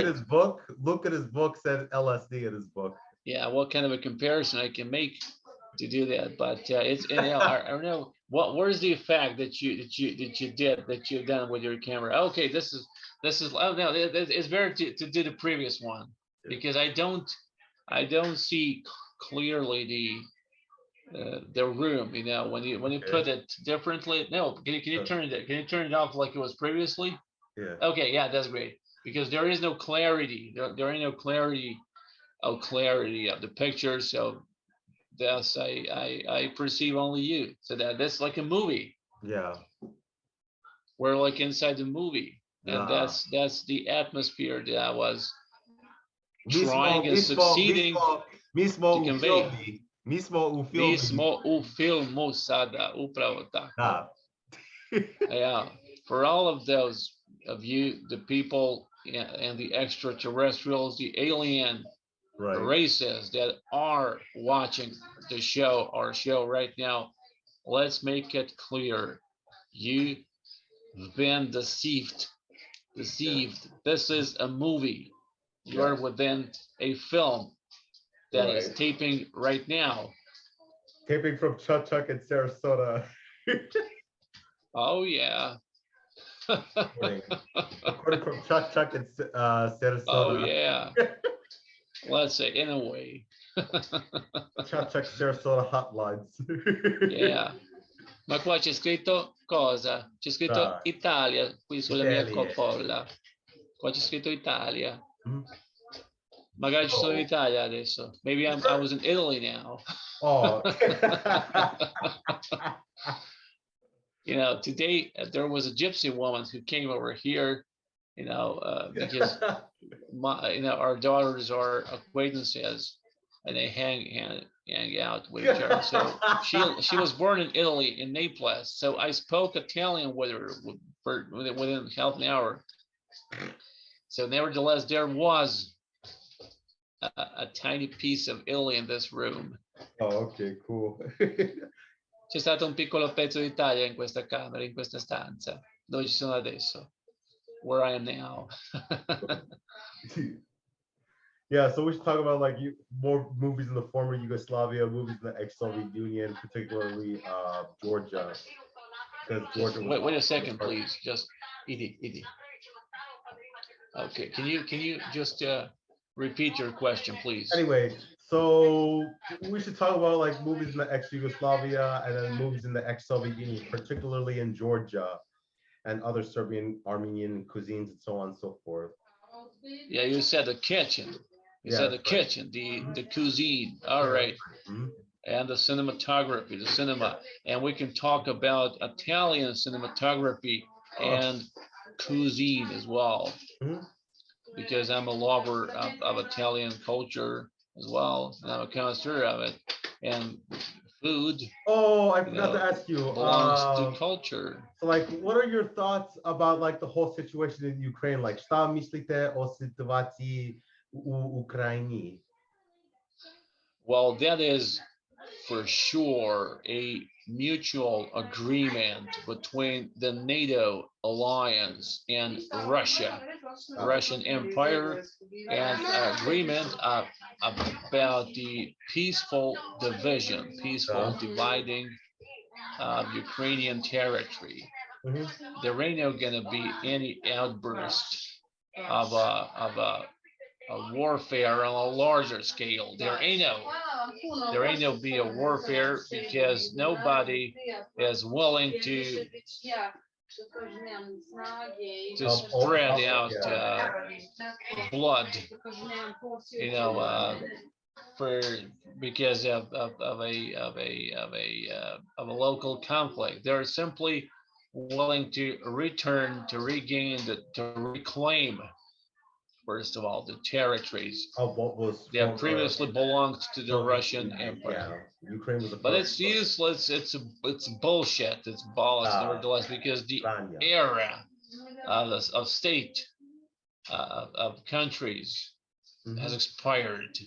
Look at his book said LSD in his book. Yeah, what kind of a comparison I can make to do that, but it's I don't know where's the effect that you've done with your camera. Okay, this is oh no, it's better to do the previous one, because I don't see clearly the room, when you put it differently. No, can you turn it off like it was previously? Yeah. Okay, yeah, that's great, because there is no clarity. There ain't no clarity of the picture. So that's I perceive only you. So that's like a movie. Yeah. We're like inside the movie, and that's the atmosphere that I was trying and succeeding to convey. Mismo u filmu sada, upravo tako. Yeah, for all of those of you, the people and the extraterrestrials, the alien races that are watching our show right now, let's make it clear: you've been deceived. This is a movie. You are within a film that is taping right now. Taping from Chuck in Sarasota. Oh yeah. According from Chuck in Sarasota. Oh yeah. let's say, in a way. Check Sarasota hotlines. Yeah. Ma qua c'è scritto cosa? C'è scritto Ah. Italia qui sulla mia Italia. coppola. Qua c'è scritto Italia. Mhm. Magari ci sono in Oh. Italia adesso. Maybe I was in Italy now. Oh. You know, today there was a gypsy woman who came over here, you know, because our daughters are acquaintances and they hang out with each other. So she was born in Italy, in Naples. So I spoke Italian with her within half an hour. So nevertheless, there was a tiny piece of Italy in this room. Oh, okay, cool. C'è stato un piccolo pezzo d'Italia in questa camera, in questa stanza, dove ci sono adesso, where I am now. Yeah, so we should talk about like more movies in the former Yugoslavia, movies in the ex-Soviet Union, particularly Georgia. Because Georgia was wait a second, please. Just Edie. Okay, can you just repeat your question, please? Anyway, so we should talk about like movies in the ex-Yugoslavia and then movies in the ex-Soviet Union, particularly in Georgia and other Serbian, Armenian cuisines and so on and so forth. Yeah, you said the kitchen. You said the kitchen, the cuisine. All right. Mm-hmm. And the cinematography, the cinema. And we can talk about Italian cinematography and cuisine as well. Mm-hmm. Because I'm a lover of Italian culture as well, and I'm a connoisseur of it. And food. Oh, I forgot to ask you. Belongs to culture. So, like, what are your thoughts about like the whole situation in Ukraine? Like, šta mislite o situaciji u Ukrajini? Well, that is for sure a mutual agreement between the NATO alliance and Russia, Russian Empire, and agreement about the peaceful division, peaceful dividing of Ukrainian territory. Mm-hmm. There ain't no gonna be any outburst of a warfare on a larger scale. There ain't no be a warfare because nobody is willing to spread out blood, you know, because of a local conflict. They're simply willing to return, to regain, to reclaim, first of all, the territories that previously belonged to the Russian Empire. Yeah, Ukraine was but it's useless. It's bullshit. It's bollocks, nevertheless, because the era of state of countries has expired.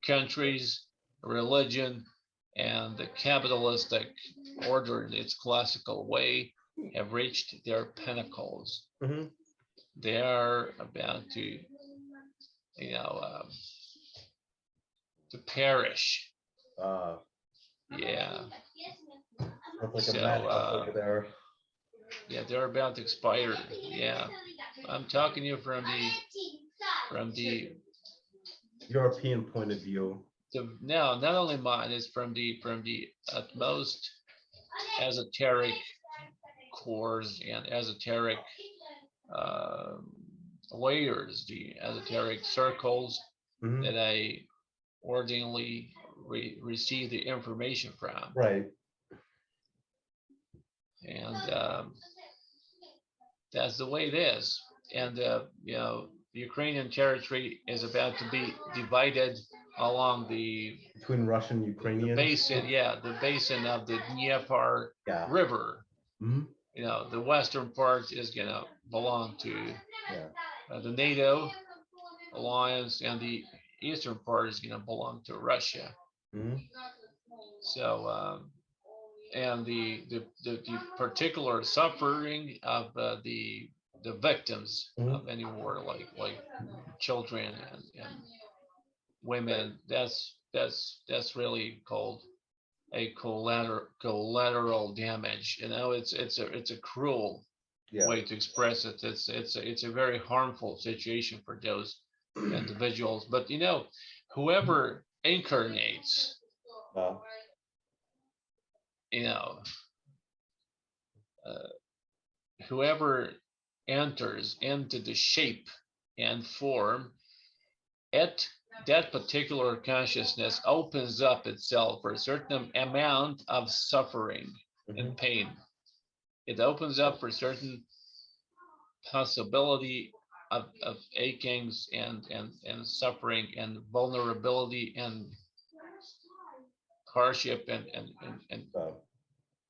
Countries, religion, and the capitalistic order in its classical way have reached their pinnacles. Mm-hmm. They are about to, to perish. Yeah. Like so, there. Yeah, they're about to expire. Yeah, I'm talking to you from the European point of view. No, not only mine. It's from the utmost esoteric cores and esoteric layers, the esoteric circles that I ordinarily receive the information from. Right. And that's the way it is. And the Ukrainian territory is about to be divided along between Russian and Ukrainian basin. Yeah, the basin of the Dnieper River. Mm-hmm. The western part is gonna belong to the NATO alliance, and the eastern part is gonna belong to Russia. Mm-hmm. So, and the particular suffering of the victims of any war, like children and women, that's really called a collateral damage. It's a cruel way to express it. It's a very harmful situation for those individuals. But you know, whoever incarnates, you know, whoever enters into the shape and form, that particular consciousness opens up itself for a certain amount of suffering and pain. It opens up for certain possibility of achings and suffering and vulnerability and hardship and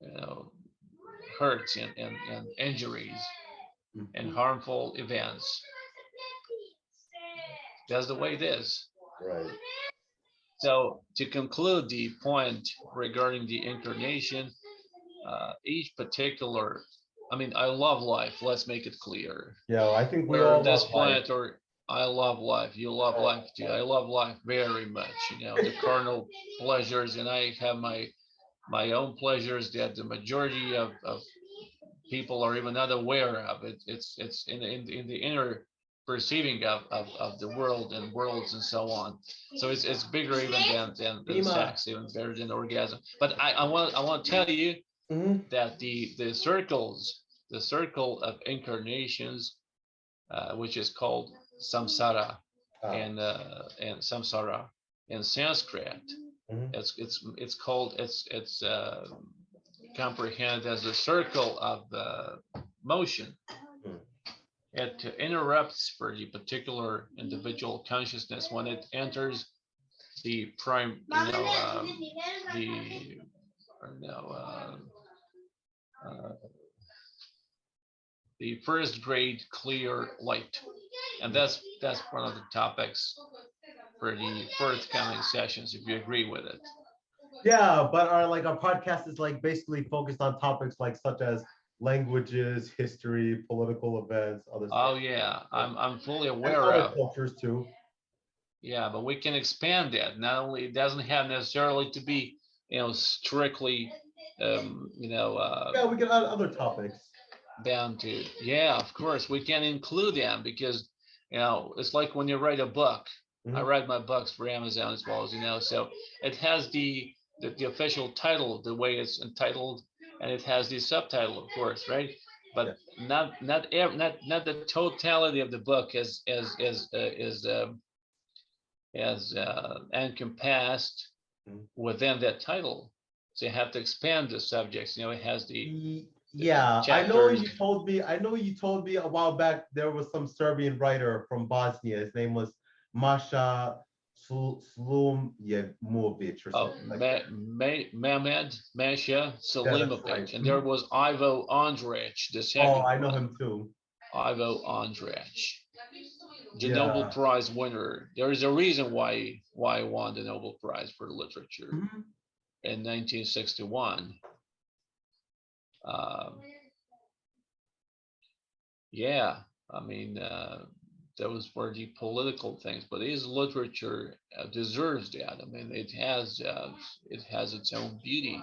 you know, hurts and injuries and harmful events. That's the way it is. Right. So to conclude the point regarding the incarnation, each particular, I mean, I love life. Let's make it clear. Yeah, I think we Where all this love planet, life. or I love life. You love life too. I love life very much. You know, the carnal pleasures, and I have my own pleasures that the majority of people are even not aware of. It's in the inner perceiving of the world and worlds and so on. So it's bigger even than sex, even better than orgasm. But I want to tell you that the circle of incarnations, which is called samsara, and samsara in Sanskrit, it's called it's comprehended as the circle of motion. It interrupts for the particular individual consciousness when it enters the prime, the first grade clear light, and that's one of the topics for the forthcoming sessions, if you agree with it. Yeah, but our podcast is like basically focused on topics like such as languages, history, political events, other stuff. Oh yeah, I'm fully aware and other of cultures too. Yeah, but we can expand that. Not only, it doesn't have necessarily to be, strictly, Yeah, we can add other topics. down to, yeah, of course, we can include them because, it's like when you write a book. I write my books for Amazon as well, as so it has the official title, the way it's entitled, and it has the subtitle, of course, right? But not the totality of the book is encompassed within that title. So you have to expand the subjects. It has the I know you told me. I know you told me a while back there was some Serbian writer from Bosnia. His name was Masha Slumjemovic or something like that. Mehmed Masha Selimovic, right. and there was Ivo Andrić, the second. Oh, I know him too. Ivo Andrić, the Nobel Prize winner. There is a reason why he won the Nobel Prize for literature in 1961. I mean, those were the political things, but his literature deserves that. I mean, it has its own beauty.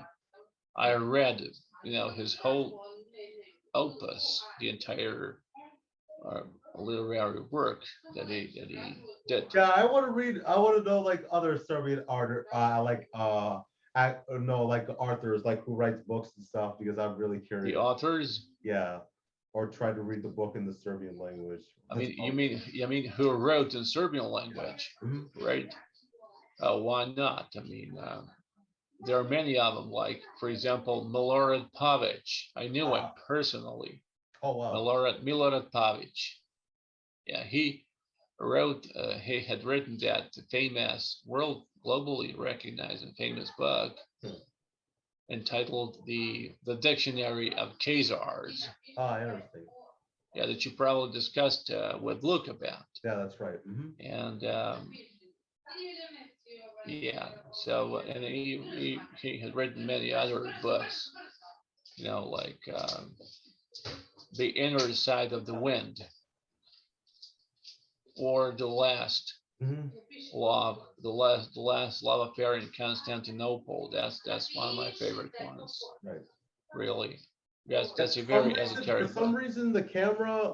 I read, his whole opus, the entire literary work that he did. Yeah, I want to read. I want to know like other Serbian art, like authors, like who writes books and stuff, because I'm really curious. The authors. Yeah, or try to read the book in the Serbian language. I mean, you mean who wrote in Serbian language, right? Why not? I mean, there are many of them. Like, for example, Milorad Pavic. I knew him personally. Oh wow. Milorad Pavic. Yeah, he wrote. He had written that famous, globally recognized and famous book entitled the Dictionary of Khazars. Interesting. Yeah, that you probably discussed with Luke about. Yeah, that's right. And so and he had written many other books, like The Inner Side of the Wind, or The Last Love, the last love affair in Constantinople. That's one of my favorite ones. Right. Really. Yes, that's a very esoteric. For some reason, the camera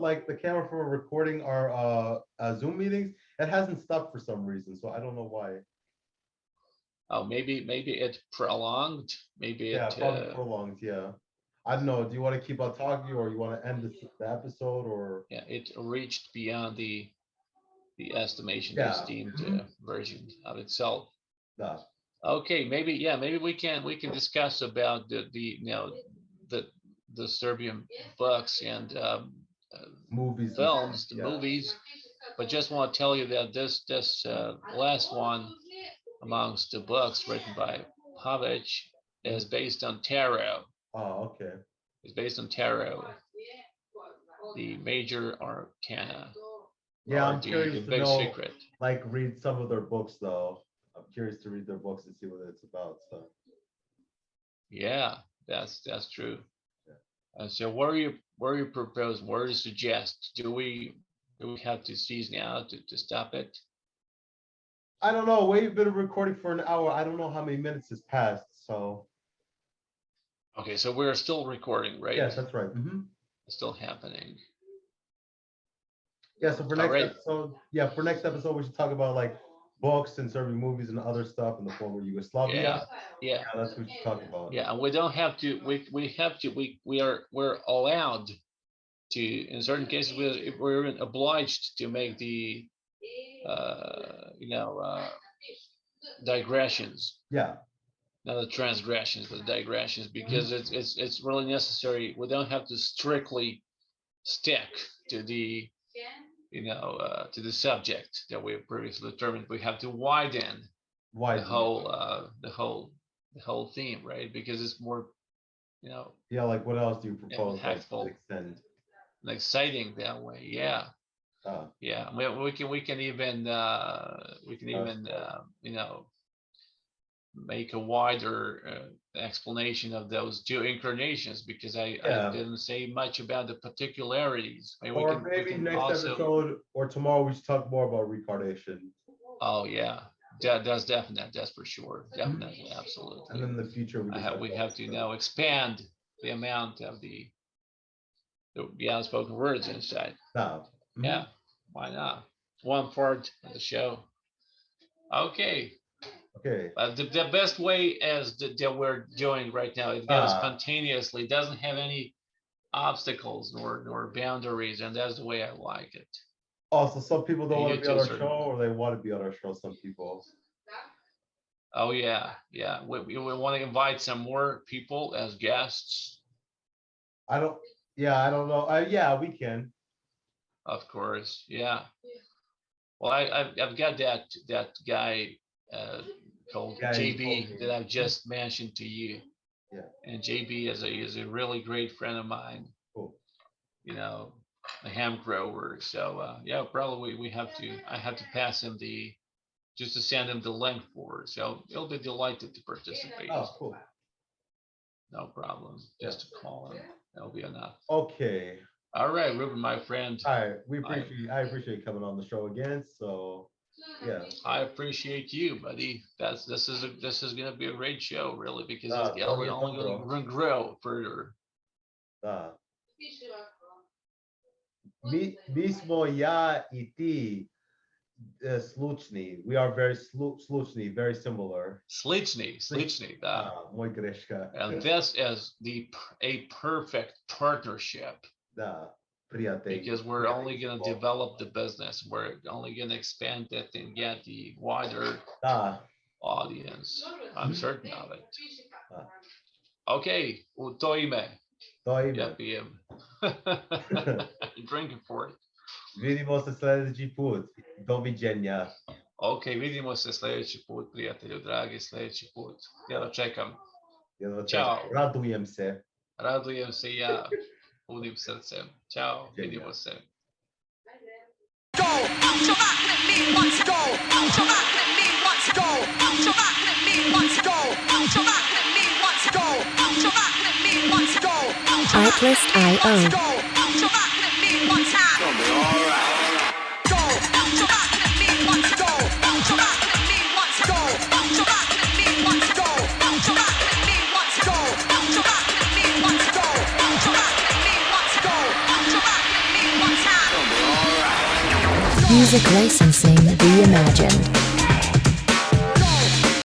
for recording our Zoom meetings, it hasn't stopped for some reason, so I don't know why. Oh, maybe it prolonged. Maybe Yeah, it. probably prolonged. Yeah, I don't know. Do you want to keep on talking, or you want to end the episode, or? Yeah, it reached beyond the estimation, the Yeah. esteemed version of itself. Nah. Okay, maybe we can discuss about the the Serbian books and Movies, films, the yeah. movies. But just want to tell you that this last one amongst the books written by Pavic is based on tarot. Oh, okay. It's based on tarot, the major arcana. Yeah, I'm curious to big know. Secret. Like, read some of their books though. I'm curious to read their books and see what it's about. So. Yeah, that's true. Yeah. So, what are you proposing? What do you suggest? Do we have to cease now to stop it? I don't know. We've been recording for an hour. I don't know how many minutes has passed. So. Okay, so we're still recording, right? Yes, that's right. Mm-hmm. It's still happening. Yeah. So for next episode, we should talk about like books and Serbian movies and other stuff in the former Yugoslavia. Yeah. That's what we should talk about. Yeah, and we don't have to. We're allowed to. In certain cases, we're obliged to make the digressions. Yeah. Not the transgressions, but the digressions, because it's really necessary. We don't have to strictly stick to the to the subject that we previously determined. We have to widen the whole theme, right? Because it's more, Yeah, like what else do you propose? Impactful. Like, extend? Exciting that way. Yeah. Yeah. We can even make a wider explanation of those two incarnations, because I didn't say much about the particularities. Maybe next episode or tomorrow we should talk more about reincarnation. Oh yeah, that's definite. That's for sure. Definitely, absolutely. And then in the future we have to now expand the amount of the unspoken words inside. Yeah, why not? One part of the show. Okay. The best way is that we're doing right now. It goes spontaneously. It doesn't have any obstacles nor boundaries, and that's the way I like it. Also, some people don't want to be on our show, or they want to be on our show. Some people. Oh yeah. We want to invite some more people as guests. I don't know. Yeah, we can. Of course, yeah. Well, I've got that guy called JB that I've just mentioned to you. Yeah. And JB is a really great friend of mine. Cool. A hemp grower. So probably I have to pass him just to send him the link for it. So he'll be delighted to participate. Oh, cool. No problem. Just to call him. That'll be enough. Okay. All right, Ruben, my friend. All right. I appreciate coming on the show again. So yeah. I appreciate you, buddy. This is gonna be a great show, really, because it's only gonna grow further. Mi smo ja I ti slučni. We are very slučni, very similar. Slični, da. Moj greška. And this is a perfect partnership. Da. Prijatelj. Because we're only going to develop the business. We're only going to expand it and get the wider audience. I'm certain of it. Okay, to ime. Ja pijem. Drinking for it. Vidimo se sljedeći put. Doviđenja. Ok, vidimo se sljedeći put, prijatelju, dragi, sljedeći put. Ja čekam. Ćao. Radujem se. Radujem se i ja. Punim srcem. Ćao, vidimo se. Go, so rock with me once. Go, so rock with me once. Go, so rock with me once. Go, so rock with me once. Go, so rock with me once. Go, Artlist.io. Go, so rock with me one time. Gonna be all right. Go, so rock with me once. Go, so rock with me once. Go, so rock with me once. Go, so rock with me once. Go, so rock with me once. Go, so rock with me once. Go, so rock with me one time. Gonna be all right. Music licensing reimagined.